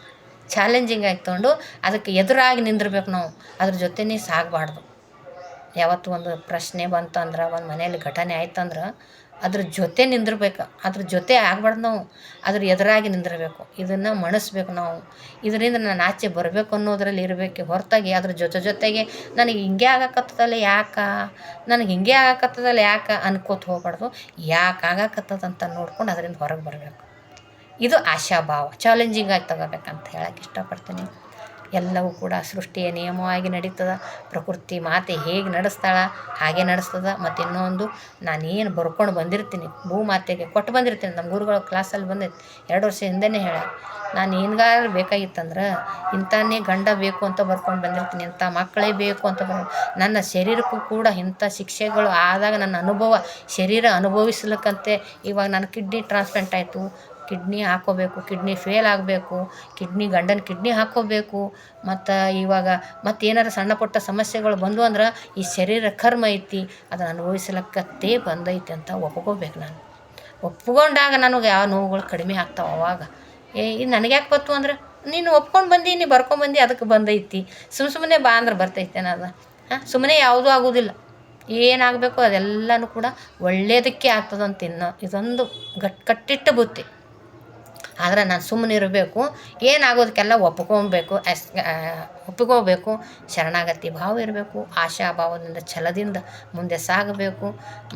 ಚಾಲೆಂಜಿಂಗ್ ಆಗಿ ತೊಗೊಂಡು ಅದಕ್ಕೆ ಎದುರಾಗಿ ನಿಂದಿರ್ಬೇಕು ನಾವು. ಅದ್ರ ಜೊತೆನೇ ಸಾಗಬಾರ್ದು. ಯಾವತ್ತು ಒಂದು ಪ್ರಶ್ನೆ ಬಂತಂದ್ರೆ, ಒಂದು ಮನೆಯಲ್ಲಿ ಘಟನೆ ಆಯ್ತಂದ್ರೆ ಅದ್ರ ಜೊತೆ ನಿಂದಿರ್ಬೇಕು. ಅದ್ರ ಜೊತೆ ಆಗ್ಬಾರ್ದು ನಾವು, ಅದ್ರ ಎದುರಾಗಿ ನಿಂದಿರಬೇಕು. ಇದನ್ನು ಮಣಿಸ್ಬೇಕು ನಾವು. ಇದರಿಂದ ನಾನು ಆಚೆ ಬರಬೇಕು ಅನ್ನೋದ್ರಲ್ಲಿ ಇರಬೇಕು ಹೊರತಾಗಿ ಅದ್ರ ಜೊತೆಗೆ ನನಗೆ ಹಿಂಗೆ ಆಗಕತ್ತದಲ್ಲ ಯಾಕೆ, ನನಗೆ ಹಿಂಗೆ ಆಗಕತ್ತದಲ್ಲ ಯಾಕೆ ಅನ್ಕೋತ ಹೋಗ್ಬಾರ್ದು. ಯಾಕೆ ಆಗಕತ್ತದಂತ ನೋಡ್ಕೊಂಡು ಅದರಿಂದ ಹೊರಗೆ ಬರಬೇಕು. ಇದು ಆಶಾಭಾವ. ಚಾಲೆಂಜಿಂಗ್ ಆಗಿ ತಗೋಬೇಕಂತ ಹೇಳಕ್ಕೆ ಇಷ್ಟಪಡ್ತೀನಿ. ಎಲ್ಲವೂ ಕೂಡ ಸೃಷ್ಟಿಯ ನಿಯಮವಾಗಿ ನಡೀತದೆ. ಪ್ರಕೃತಿ ಮಾತೆ ಹೇಗೆ ನಡೆಸ್ತಾಳೆ ಹಾಗೆ ನಡೆಸ್ತದೆ. ಮತ್ತು ಇನ್ನೊಂದು, ನಾನೇನು ಬರ್ಕೊಂಡು ಬಂದಿರ್ತೀನಿ ಭೂಮಾತೆಗೆ ಕೊಟ್ಟು ಬಂದಿರ್ತೀನಿ. ನಮ್ಮ ಗುರುಗಳು ಕ್ಲಾಸಲ್ಲಿ ಬಂದೈತೆ 2 ವರ್ಷ ಹಿಂದೆಯೇ ಹೇಳ, ನಾನು ಏನ್ಗಾರು ಬೇಕಾಗಿತ್ತಂದ್ರೆ ಇಂಥನ್ನೇ ಗಂಡ ಬೇಕು ಅಂತ ಬರ್ಕೊಂಡು ಬಂದಿರ್ತೀನಿ, ಇಂಥ ಮಕ್ಕಳೇ ಬೇಕು ಅಂತ ನನ್ನ ಶರೀರಕ್ಕೂ ಕೂಡ ಇಂಥ ಶಿಕ್ಷೆಗಳು ಆದಾಗ ನನ್ನ ಅನುಭವ ಶರೀರ ಅನುಭವಿಸ್ಲಿಕ್ಕಂತೆ. ಇವಾಗ ನನ್ನ ಕಿಡ್ನಿ ಟ್ರಾನ್ಸ್ಪ್ಲಾಂಟ್ ಆಯಿತು, ಕಿಡ್ನಿ ಹಾಕ್ಕೋಬೇಕು, ಕಿಡ್ನಿ ಫೇಲ್ ಆಗಬೇಕು, ಗಂಡನ ಕಿಡ್ನಿ ಹಾಕ್ಕೋಬೇಕು. ಮತ್ತು ಇವಾಗ ಮತ್ತೇನಾರು ಸಣ್ಣ ಪುಟ್ಟ ಸಮಸ್ಯೆಗಳು ಬಂದು ಅಂದ್ರೆ ಈ ಶರೀರ ಕರ್ಮ ಐತಿ, ಅದನ್ನು ಅನುಭವಿಸ್ಲಿಕ್ಕತ್ತೇ ಬಂದೈತಿ ಅಂತ ಒಪ್ಕೋಬೇಕು. ನಾನು ಒಪ್ಕೊಂಡಾಗ ನನಗೆ ಯಾವ ನೋವುಗಳು ಕಡಿಮೆ ಆಗ್ತಾವೆ. ಅವಾಗ ಇದು ನನಗೆ ಯಾಕೆ ಬಂತು ಅಂದ್ರೆ, ನೀನು ಒಪ್ಕೊಂಡು ಬಂದು ನೀ ಬರ್ಕೊಂಬಂದು ಅದಕ್ಕೆ ಬಂದೈತಿ. ಸುಮ್ಮನೆ ಬಾ ಅಂದ್ರೆ ಬರ್ತೈತೇನ ಅದು? ಸುಮ್ಮನೆ ಯಾವುದೂ ಆಗೋದಿಲ್ಲ. ಏನಾಗಬೇಕು ಅದೆಲ್ಲನೂ ಕೂಡ ಒಳ್ಳೆಯದಕ್ಕೆ ಆಗ್ತದಂತ. ಇದೊಂದು ಕಟ್ಟಿಟ್ಟ ಬುತ್ತಿ. ಆದರೆ ನಾನು ಸುಮ್ಮನೆ ಇರಬೇಕು, ಏನಾಗೋದಕ್ಕೆಲ್ಲ ಒಪ್ಪಿಕೋಬೇಕು. ಶರಣಾಗತಿ ಭಾವ ಇರಬೇಕು. ಆಶಾಭಾವದಿಂದ ಛಲದಿಂದ ಮುಂದೆ ಸಾಗಬೇಕು.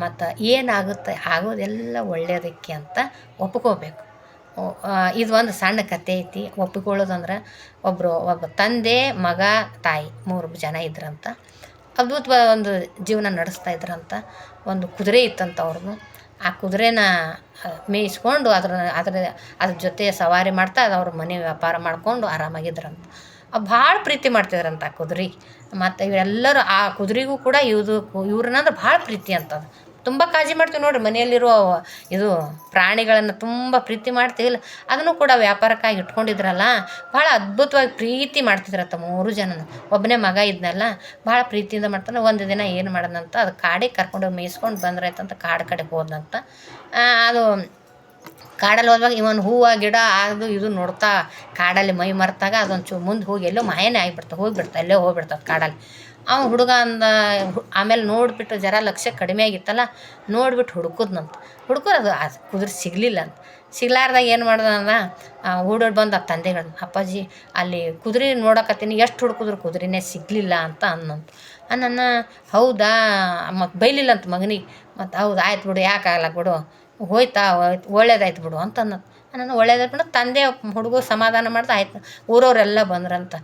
ಮತ್ತು ಏನಾಗುತ್ತೆ ಆಗೋದೆಲ್ಲ ಒಳ್ಳೆಯದಕ್ಕೆ ಅಂತ ಒಪ್ಕೋಬೇಕು. ಇದು ಒಂದು ಸಣ್ಣ ಕತೆ ಐತಿ. ಒಪ್ಪಿಕೊಳ್ಳೋದಂದ್ರೆ, ಒಬ್ಬ ತಂದೆ, ಮಗ, ತಾಯಿ 3 ಜನ ಇದ್ರಂತ. ಅದ್ಭುತವಾದ ಒಂದು ಜೀವನ ನಡೆಸ್ತಾ ಇದ್ರಂತ. ಒಂದು ಕುದುರೆ ಇತ್ತಂತ ಅವ್ರದ್ದು. ಆ ಕುದುರೆನ ಮೇಯಿಸ್ಕೊಂಡು ಅದ್ರ ಜೊತೆ ಸವಾರಿ ಮಾಡ್ತಾ ಅವ್ರ ಮನೆ ವ್ಯಾಪಾರ ಮಾಡಿಕೊಂಡು ಆರಾಮಾಗಿದ್ರಂತ. ಭಾಳ ಪ್ರೀತಿ ಮಾಡ್ತಿದ್ರಂತ ಆ ಕುದುರೆ. ಮತ್ತು ಇವರೆಲ್ಲರೂ ಆ ಕುದುರೆಗೂ ಕೂಡ ಇವ್ರನ್ನಂದ್ರೆ ಭಾಳ ಪ್ರೀತಿ ಅಂತದು. ತುಂಬ ಕಾಳಜಿ ಮಾಡ್ತೀವಿ ನೋಡಿರಿ, ಮನೆಯಲ್ಲಿರುವ ಇದು ಪ್ರಾಣಿಗಳನ್ನು ತುಂಬ ಪ್ರೀತಿ ಮಾಡ್ತೀವಿಲ್ಲ, ಅದನ್ನು ಕೂಡ ವ್ಯಾಪಾರಕ್ಕಾಗಿ ಇಟ್ಕೊಂಡಿದ್ರಲ್ಲ. ಭಾಳ ಅದ್ಭುತವಾಗಿ ಪ್ರೀತಿ ಮಾಡ್ತಿದ್ರಂತ 3 ಜನನು. ಒಬ್ಬನೇ ಮಗ ಇದ್ನಲ್ಲ, ಭಾಳ ಪ್ರೀತಿಯಿಂದ ಮಾಡ್ತಾನೆ. ಒಂದು ದಿನ ಏನು ಮಾಡೋದಂತ, ಅದು ಕಾಡಿಗೆ ಕರ್ಕೊಂಡೋಗಿ ಮೇಯಿಸ್ಕೊಂಡು ಬಂದ್ರಾಯ್ತಂತ ಕಾಡು ಕಡೆ ಹೋದಂತ. ಅದು ಕಾಡಲ್ಲಿ ಹೋದಾಗ ಇವನು ಹೂವು ಗಿಡ ಅದು ಇದು ನೋಡ್ತಾ ಕಾಡಲ್ಲಿ ಮೈ ಮರೆತಾಗ ಅದೊಂದು ಮುಂದೆ ಹೋಗಿ ಎಲ್ಲೋ ಮಾಯನೇ ಹೋಗ್ಬಿಡ್ತಾ ಎಲ್ಲೋ ಹೋಗ್ಬಿಡ್ತದೆ ಕಾಡಲ್ಲಿ. ಹುಡುಗ ಆಮೇಲೆ ನೋಡಿಬಿಟ್ಟು ಜರ ಲಕ್ಷ್ಯ ಕಡಿಮೆ ಆಗಿತ್ತಲ್ಲ, ನೋಡಿಬಿಟ್ಟು ಹುಡುಕೋದು ಕುದುರೆ ಸಿಗಲಿಲ್ಲ ಅಂತ. ಸಿಗ್ಲಾರ್ದಾಗ ಏನು ಮಾಡ್ದಂದ, ಓಡೋಡಿ ಬಂದು ಆ ತಂದೆಗಳು, ಅಪ್ಪಾಜಿ ಅಲ್ಲಿ ಕುದುರೆ ನೋಡಕತ್ತೀನಿ, ಎಷ್ಟು ಹುಡುಕಿದ್ರು ಕುದುರೆನೇ ಸಿಗಲಿಲ್ಲ ಅಂತ ಅನ್ನಂತ. ನನ್ನ ಹೌದಾ ಮತ್ತು ಬೈಲಿಲ್ಲ ಅಂತ ಮಗನಿಗೆ. ಮತ್ತು ಹೌದು ಆಯ್ತು ಬಿಡು, ಯಾಕಾಗಲ್ಲ ಬಿಡು, ಹೋಯ್ತು ಒಳ್ಳೇದಾಯ್ತು ಬಿಡು ಅಂತ ಅನ್ನೋದು. ನಾನು ಒಳ್ಳೇದಾಯ್ತು ಬಿಡು. ತಂದೆ ಹುಡುಗ ಸಮಾಧಾನ ಮಾಡ್ದೆ. ಆಯ್ತು, ಊರವರೆಲ್ಲ ಬಂದ್ರಂತ.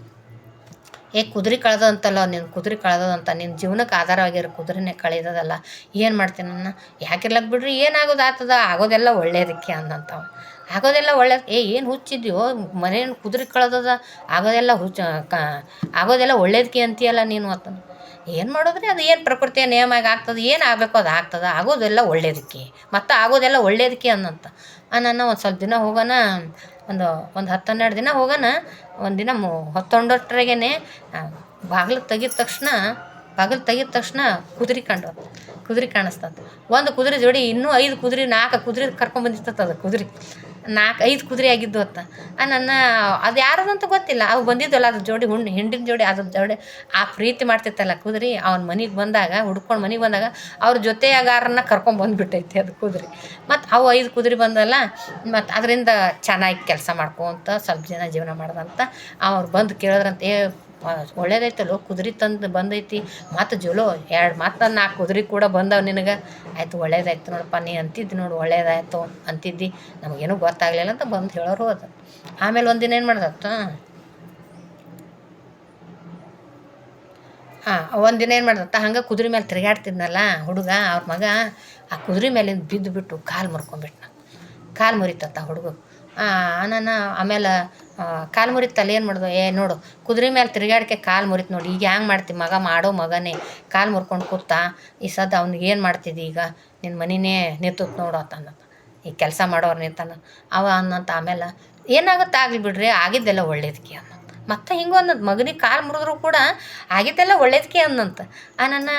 ಕುದುರೆ ಕಳೆದಂತಲ್ಲ, ನಿನ್ನ ಕುದುರೆ ಕಳೆದಂತ, ನಿನ್ನ ಜೀವನಕ್ಕೆ ಆಧಾರವಾಗಿರೋ ಕುದುರೆನೇ ಕಳೆದದಲ್ಲ, ಏನು ಮಾಡ್ತೀನಿ ನನ್ನ, ಯಾಕಿರ್ಲಕ್ಕ ಬಿಡ್ರಿ, ಏನಾಗೋದು ಆಗ್ತದ, ಆಗೋದೆಲ್ಲ ಒಳ್ಳೇದಕ್ಕೆ ಅಂದಂತಾವ. ಆಗೋದೆಲ್ಲ ಒಳ್ಳೇದು. ಏನು ಹುಚ್ಚಿದ್ಯೋ, ಮನೇನು ಕುದುರೆ ಕಳೆದದ, ಆಗೋದೆಲ್ಲ ಒಳ್ಳೇದಕ್ಕೆ ಅಂತೀಯಲ್ಲ ನೀನು ಅಂತ. ಏನು ಮಾಡೋದ್ರಿ, ಅದು ಏನು ಪ್ರಕೃತಿಯ ನಿಯಮಾಗಿ ಆಗ್ತದೆ, ಏನು ಆಗಬೇಕು ಅದು ಆಗ್ತದೆ, ಆಗೋದೆಲ್ಲ ಒಳ್ಳೇದಕ್ಕೆ, ಮತ್ತು ಆಗೋದೆಲ್ಲ ಒಳ್ಳೇದಕ್ಕೆ ಅನ್ನಂತ. ನಾನು ಒಂದು ಸ್ವಲ್ಪ ದಿನ ಹೋಗೋಣ, ಒಂದು 10-12 ದಿನ ಹೋಗೋಣ. ಒಂದಿನ 11:00 ಬಾಗಿಲು ತೆಗಿದ ತಕ್ಷಣ ಕುದುರೆ ಕಾಣಿಸ್ತದೆ. ಒಂದು ಕುದುರೆ ಜೋಡಿ ಇನ್ನೂ 5 ಕುದುರೆ 4 ಕುದುರೆ ಕರ್ಕೊಂಡ್ಬಂದಿರ್ತದೆ. ಅದು ಕುದುರೆ 4-5 ಕುದುರೆ ಆಗಿದ್ದು ಅಂತ. ಅದು ಯಾರದಂತ ಗೊತ್ತಿಲ್ಲ, ಅವು ಬಂದಿದ್ದಲ್ಲ, ಅದ್ರ ಜೋಡಿ ಹಿಂಡಿನ ಜೋಡಿ, ಅದ್ರ ಜೋಡಿ ಆ ಪ್ರೀತಿ ಮಾಡ್ತಿತ್ತಲ್ಲ ಕುದುರೆ. ಅವ್ನ ಮನೆಗೆ ಬಂದಾಗ, ಹುಡ್ಕೊಂಡು ಮನೆಗೆ ಬಂದಾಗ ಅವ್ರ ಜೊತೆಗಾರನ್ನ ಕರ್ಕೊಂಡ್ಬಂದ್ಬಿಟ್ಟೈತಿ ಅದು ಕುದುರೆ. ಮತ್ತು ಅವು 5 ಕುದುರೆ ಬಂದಲ್ಲ, ಮತ್ತು ಅದರಿಂದ ಚೆನ್ನಾಗಿ ಕೆಲಸ ಮಾಡ್ಕೊಂತ ಸ್ವಲ್ಪ ಜನ ಜೀವನ ಮಾಡ್ದಂತ. ಅವ್ರು ಬಂದು ಕೇಳಿದ್ರಂತ, ಒಳ್ಳೇದೈತಲ್ಲೋ ಕುದುರೆ ಬಂದೈತಿ, ಮತ್ತು ಜೋಲೋ 4 ಕುದುರೆ ಕೂಡ ಬಂದವು ನಿನಗೆ, ಆಯಿತು ಒಳ್ಳೇದಾಯ್ತು ನೋಡಪ್ಪ, ನೀ ಅಂತಿದ್ದು ನೋಡು ಒಳ್ಳೇದಾಯ್ತು ಅಂತಿದ್ದಿ, ನಮಗೇನೂ ಗೊತ್ತಾಗಲಿಲ್ಲ ಅಂತ ಬಂದು ಹೇಳೋರು ಅದು. ಆಮೇಲೆ ಒಂದಿನ ಏನು ಮಾಡ್ದತ್ತ, ಹಂಗೆ ಕುದುರೆ ಮೇಲೆ ತಿರುಗಾಡ್ತಿದ್ನಲ್ಲ ಹುಡುಗ, ಅವ್ರ ಮಗ ಆ ಕುದುರೆ ಮೇಲಿಂದ ಬಿದ್ದು ಕಾಲು ಮುರಿತತ್ತ ಹುಡುಗ. ನಾನು ಆಮೇಲೆ ಕಾಲು ಮುರಿತಲ್ಲ, ಏನು ಮಾಡೋದು, ನೋಡು ಕುದುರೆ ಮೇಲೆ ತಿರುಗಾಡಿಕೆ ಕಾಲು ಮುರಿತು ನೋಡಿ, ಈಗ ಹ್ಯಾಂಗೆ ಮಾಡ್ತೀವಿ, ಮಗ ಮಾಡೋ ಮಗನೇ ಕಾಲು ಮುರ್ಕೊಂಡು ಕೂತ, ಈ ಸದ್ದು ಅವ್ನಿಗೆ ಏನು ಮಾಡ್ತಿದ್ದಿ, ಈಗ ನಿನ್ನ ಮನಿನೇ ನಿಂತತ್ ನೋಡು ಅಂತಂದ. ಈ ಕೆಲಸ ಮಾಡೋರು ನಿಂತಾನ ಅವ ಅನ್ನಂತ. ಆಮೇಲೆ ಏನಾಗುತ್ತೆ ಆಗಲಿ ಬಿಡ್ರಿ, ಆಗಿದ್ದೆಲ್ಲ ಒಳ್ಳೇದಕ್ಕೆ ಅನ್ನೋದು. ಮತ್ತು ಹಿಂಗೆ ಅಂದಂತ ಮಗನಿಗೆ ಕಾಲು ಮುರಿದ್ರು ಕೂಡ ಆಗಿದ್ದೆಲ್ಲ ಒಳ್ಳೇದಕ್ಕೆ ಅಂದಂತ ನನ್ನ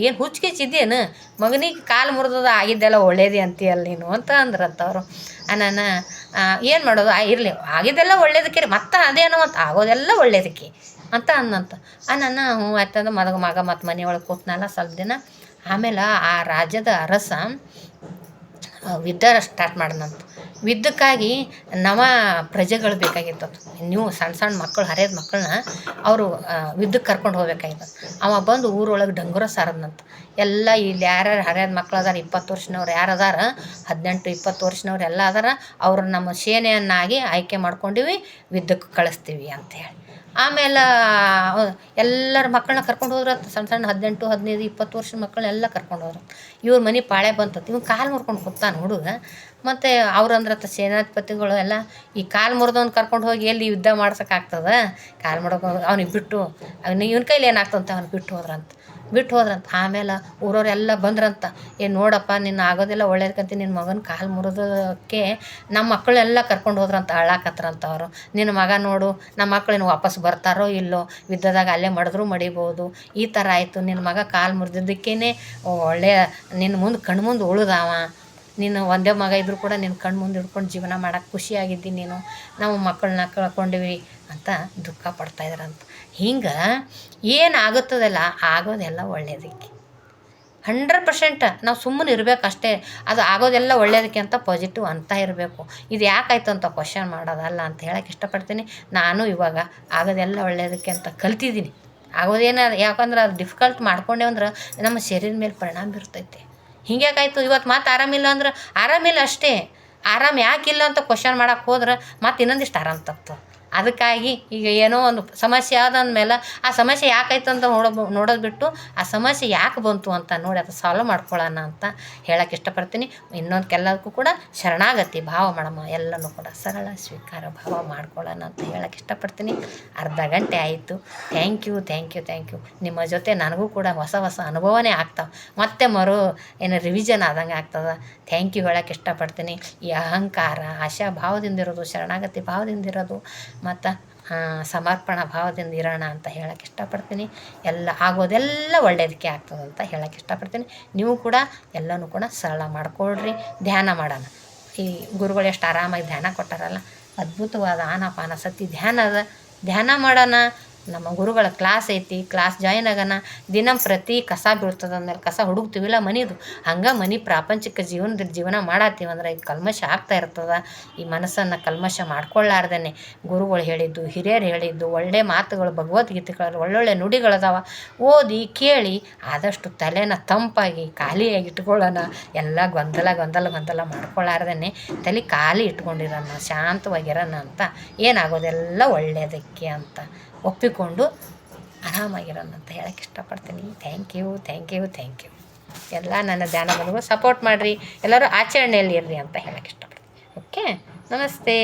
ಏನು ಹುಚ್ಚಿದ್ದೇನು ಮಗನಿಗೆ ಕಾಲು ಮುರಿದದ ಆಗಿದ್ದೆಲ್ಲ ಒಳ್ಳೇದೇ ಅಂತೀಯಲ್ಲ ನೀನು ಅಂತ ಅಂದ್ರಂತ ಅವರು ನಾನು ಏನು ಮಾಡೋದು ಇರಲಿ ಆಗಿದ್ದೆಲ್ಲ ಒಳ್ಳೇದಕ್ಕೆ ರೀ ಮತ್ತು ಅದೇನೋ ಅಂತ ಆಗೋದೆಲ್ಲ ಒಳ್ಳೇದಕ್ಕೆ ಅಂತ ಅಂದಂತ ನನ್ನ ಹ್ಞೂ ಆಯ್ತಂದ್ರೆ ಮಗ ಮತ್ತು ಮನೆಯೊಳಗೆ ಕೂತ್ನಲ್ಲ ಸ್ವಲ್ಪ ದಿನ. ಆಮೇಲೆ ಆ ರಾಜ್ಯದ ಅರಸ ಯುದ್ಧ ಸ್ಟಾರ್ಟ್ ಮಾಡಿದಂತ. ಯುದ್ಧಕ್ಕಾಗಿ ನವ ಪ್ರಜೆಗಳು ಬೇಕಾಗಿತ್ತು. ನೀವು ಸಣ್ಣ ಮಕ್ಕಳು ಹರಿಯದ ಮಕ್ಕಳನ್ನ ಅವರು ಯುದ್ಧಕ್ಕೆ ಕರ್ಕೊಂಡು ಹೋಗ್ಬೇಕಾಗಿತ್ತು. ಅವ ಬಂದು ಊರೊಳಗೆ ಡಂಗುರ ಸಾರದ್ನಂತ. ಎಲ್ಲ ಇಲ್ಲಿ ಯಾರ್ಯಾರು ಹರಿಯದ ಮಕ್ಳು ಅದಾರ 20 ವರ್ಷನವ್ರು ಯಾರು ಅದಾರ 18-20 ವರ್ಷನವ್ರು ಎಲ್ಲ ಅದಾರ ಅವ್ರು ನಮ್ಮ ಸೇನೆಯನ್ನಾಗಿ ಆಯ್ಕೆ ಮಾಡ್ಕೊಂಡಿವಿ, ಯುದ್ಧಕ್ಕೆ ಕಳಿಸ್ತೀವಿ ಅಂತೇಳಿ. ಆಮೇಲೆ ಎಲ್ಲರ ಮಕ್ಕಳನ್ನ ಕರ್ಕೊಂಡು ಹೋದ್ರಂತ. ಸಣ್ಣ 18, 15, 20 ವರ್ಷದ ಮಕ್ಕಳನ್ನೆಲ್ಲ ಕರ್ಕೊಂಡು ಹೋದ್ರಂತ. ಇವ್ರ ಮನೆ ಪಾಳೆ ಬಂತಂತ. ಇವ್ನು ಕಾಲು ಮುರ್ಕೊಂಡು ಕೂತಾನ ಹುಡುಗ. ಮತ್ತು ಅವ್ರಂದ್ರತ್ತ ಸೇನಾಧಿಪತಿಗಳು ಎಲ್ಲ ಈ ಕಾಲು ಮುರಿದವ್ನು ಕರ್ಕೊಂಡು ಹೋಗಿ ಎಲ್ಲಿ ಯುದ್ಧ ಮಾಡ್ಸೋಕ್ಕಾಗ್ತದೆ, ಕಾಲು ಮುರ್ಕೊಂಡು ಅವ್ನಿಗೆ ಬಿಟ್ಟು ಇವನ ಕೈಲಿ ಏನಾಗ್ತಂತ ಅವ್ನು ಬಿಟ್ಟು ಹೋದ್ರಂತ. ಆಮೇಲೆ ಊರವರೆಲ್ಲ ಬಂದ್ರಂತ. ನೋಡಪ್ಪ ನಿನ್ನ ಆಗೋದೆಲ್ಲ ಒಳ್ಳೇದಕ್ಕಂತ ನಿನ್ನ ಮಗನ ಕಾಲು ಮುರಿದೋಕ್ಕೆ ನಮ್ಮ ಮಕ್ಕಳೆಲ್ಲ ಕರ್ಕೊಂಡು ಹೋದ್ರಂತ. ಅಳ್ಳಾಕತ್ರಂತ ಅವರು. ನಿನ್ನ ಮಗ ನೋಡು ನಮ್ಮ ಮಕ್ಕಳೇನು ವಾಪಸ್ ಬರ್ತಾರೋ ಇಲ್ಲೋ, ಯುದ್ಧದಾಗ ಅಲ್ಲೇ ಮಡಿಬೋದು, ಈ ಥರ ಆಯಿತು. ನಿನ್ನ ಮಗ ಕಾಲು ಮುರಿದಿದ್ದಕ್ಕೇ ಒಳ್ಳೆಯ ನಿನ್ನ ಮುಂದೆ ಕಣ್ಣು ಮುಂದೆ ಉಳಿದಾವ. ನೀನು ಒಂದೇ ಮಗ ಇದ್ದರೂ ಕೂಡ ನಿನ್ನ ಕಣ್ಣು ಮುಂದೆ ಹಿಡ್ಕೊಂಡು ಜೀವನ ಮಾಡೋಕ್ಕೆ ಖುಷಿಯಾಗಿದ್ದೀನಿ ನೀನು. ನಾವು ಮಕ್ಕಳನ್ನ ಕಳ್ಕೊಂಡಿವಿ ಅಂತ ದುಃಖ ಪಡ್ತಾಯಿದ್ರಂತ. ಹಿಂಗೆ ಏನಾಗುತ್ತದಲ್ಲ ಆಗೋದೆಲ್ಲ ಒಳ್ಳೆಯದಕ್ಕೆ. 100% ನಾವು ಸುಮ್ಮನೆ ಇರಬೇಕು ಅಷ್ಟೇ. ಅದು ಆಗೋದೆಲ್ಲ ಒಳ್ಳೆಯದಕ್ಕೆ ಅಂತ ಪಾಸಿಟಿವ್ ಅಂತ ಇರಬೇಕು. ಇದು ಯಾಕಾಯ್ತು ಅಂತ ಕ್ವಶನ್ ಮಾಡೋದಲ್ಲ ಅಂತ ಹೇಳಕ್ಕೆ ಇಷ್ಟಪಡ್ತೀನಿ. ನಾನು ಇವಾಗ ಆಗೋದೆಲ್ಲ ಒಳ್ಳೆಯದಕ್ಕೆ ಅಂತ ಕಲ್ತಿದ್ದೀನಿ. ಆಗೋದೇನ ಯಾಕಂದ್ರೆ ಅದು ಡಿಫಿಕಲ್ಟ್ ಮಾಡ್ಕೊಂಡೇವು ಅಂದ್ರೆ ನಮ್ಮ ಶರೀರದ ಮೇಲೆ ಪರಿಣಾಮ ಬೀರ್ತೈತೆ. ಹಿಂಗ್ಯಾಕಾಯ್ತು ಇವತ್ತು ಮತ್ತೆ ಆರಾಮಿಲ್ಲ ಅಂದ್ರೆ ಆರಾಮಿಲ್ಲ ಅಷ್ಟೇ. ಆರಾಮ ಯಾಕಿಲ್ಲ ಅಂತ ಕ್ವಶನ್ ಮಾಡೋಕ್ಕೆ ಹೋದ್ರೆ ಮತ್ತೆ ಇನ್ನೊಂದಿಷ್ಟು ಆರಾಮ ತಪ್ತದೆ. ಅದಕ್ಕಾಗಿ ಈಗ ಏನೋ ಒಂದು ಸಮಸ್ಯೆ ಆದಂದಮೇಲೆ ಆ ಸಮಸ್ಯೆ ಯಾಕಾಯ್ತು ಅಂತ ನೋಡೋದು ಬಿಟ್ಟು ಆ ಸಮಸ್ಯೆ ಯಾಕೆ ಬಂತು ಅಂತ ನೋಡಿ ಅದು ಸಾಲ್ವ್ ಮಾಡ್ಕೊಳ್ಳೋಣ ಅಂತ ಹೇಳಕ್ಕೆ ಇಷ್ಟಪಡ್ತೀನಿ. ಇನ್ನೊಂದಕ್ಕೆಲ್ಲದಕ್ಕೂ ಕೂಡ ಶರಣಾಗತಿ ಭಾವ ಮಾಡಮ್ಮ, ಎಲ್ಲನೂ ಕೂಡ ಸರಳ ಸ್ವೀಕಾರ ಭಾವ ಮಾಡ್ಕೊಳ್ಳೋಣ ಅಂತ ಹೇಳಕ್ಕೆ ಇಷ್ಟಪಡ್ತೀನಿ. ಅರ್ಧ ಗಂಟೆ ಆಯಿತು. Thank you. ನಿಮ್ಮ ಜೊತೆ ನನಗೂ ಕೂಡ ಹೊಸ ಅನುಭವನೇ ಆಗ್ತಾವೆ. ಮತ್ತೆ ರಿವಿಷನ್ ಆದಂಗೆ ಆಗ್ತದೆ. ಥ್ಯಾಂಕ್ ಯು ಹೇಳಕ್ಕೆ ಇಷ್ಟಪಡ್ತೀನಿ. ಈ ಅಹಂಕಾರ ಆಶಾ ಭಾವದಿಂದಿರೋದು, ಶರಣಾಗತಿ ಭಾವದಿಂದಿರೋದು ಮತ್ತು ಸಮರ್ಪಣಾ ಭಾವದಿಂದ ಇರೋಣ ಅಂತ ಹೇಳಕ್ಕೆ ಇಷ್ಟಪಡ್ತೀನಿ. ಎಲ್ಲ ಆಗೋದೆಲ್ಲ ಒಳ್ಳೆಯದಕ್ಕೆ ಆಗ್ತದೆ ಅಂತ ಹೇಳಕ್ಕೆ ಇಷ್ಟಪಡ್ತೀನಿ. ನೀವು ಕೂಡ ಎಲ್ಲನೂ ಕೂಡ ಸರಳ ಮಾಡಿಕೊಳ್ರಿ. ಧ್ಯಾನ ಮಾಡೋಣ. ಈ ಗುರುಗಳು ಎಷ್ಟು ಆರಾಮಾಗಿ ಧ್ಯಾನ ಕೊಟ್ಟಾರಲ್ಲ, ಅದ್ಭುತವಾದ ಆನಾಪಾನ ಸತಿ ಧ್ಯಾನ ಮಾಡೋಣ. ನಮ್ಮ ಗುರುಗಳ ಕ್ಲಾಸ್ ಐತಿ, ಕ್ಲಾಸ್ ಜಾಯ್ನ್ ಆಗೋಣ. ಪ್ರತಿ ಕಸ ಬೀಳ್ತದೆ ಅಂದಮೇಲೆ ಕಸ ಹುಡುಕ್ತೀವಿಲ್ಲ ಮನೆದು, ಹಂಗೆ ಮನೆ ಪ್ರಾಪಂಚಿಕ ಜೀವನ ಮಾಡತ್ತೀವಂದ್ರೆ ಈ ಕಲ್ಮಶ ಆಗ್ತಾ ಇರ್ತದೆ. ಈ ಮನಸ್ಸನ್ನು ಕಲ್ಮಶ ಮಾಡ್ಕೊಳ್ಳಾರ್ದೇ ಗುರುಗಳು ಹೇಳಿದ್ದು, ಹಿರಿಯರು ಹೇಳಿದ್ದು, ಒಳ್ಳೆ ಮಾತುಗಳು, ಭಗವದ್ಗೀತೆಗಳು, ಒಳ್ಳೊಳ್ಳೆ ನುಡಿಗಳದಾವ, ಓದಿ ಕೇಳಿ ಆದಷ್ಟು ತಲೆನ ತಂಪಾಗಿ ಖಾಲಿಯಾಗಿ ಇಟ್ಕೊಳ್ಳೋಣ. ಎಲ್ಲ ಗೊಂದಲ ಮಾಡ್ಕೊಳ್ಳಾರ್ದೇ ತಲೆ ಖಾಲಿ ಇಟ್ಕೊಂಡಿರೋಣ, ಶಾಂತವಾಗಿರೋಣ ಅಂತ ಏನಾಗೋದೆಲ್ಲ ಒಳ್ಳೆಯದಕ್ಕೆ ಅಂತ ಒಪ್ಪಿಕೊಂಡು ಆರಾಮಾಗಿರೋಣ ಅಂತ ಹೇಳಕ್ಕೆ ಇಷ್ಟಪಡ್ತೀನಿ. Thank you. ಎಲ್ಲ ನನ್ನ ಧ್ಯಾನ ಬಂಧುಗಳು ಸಪೋರ್ಟ್ ಮಾಡಿರಿ. ಎಲ್ಲರೂ ಆಚರಣೆಯಲ್ಲಿ ಇರ್ರಿ ಅಂತ ಹೇಳಕ್ಕೆ ಇಷ್ಟಪಡ್ತೀನಿ. ಓಕೆ, ನಮಸ್ತೆ.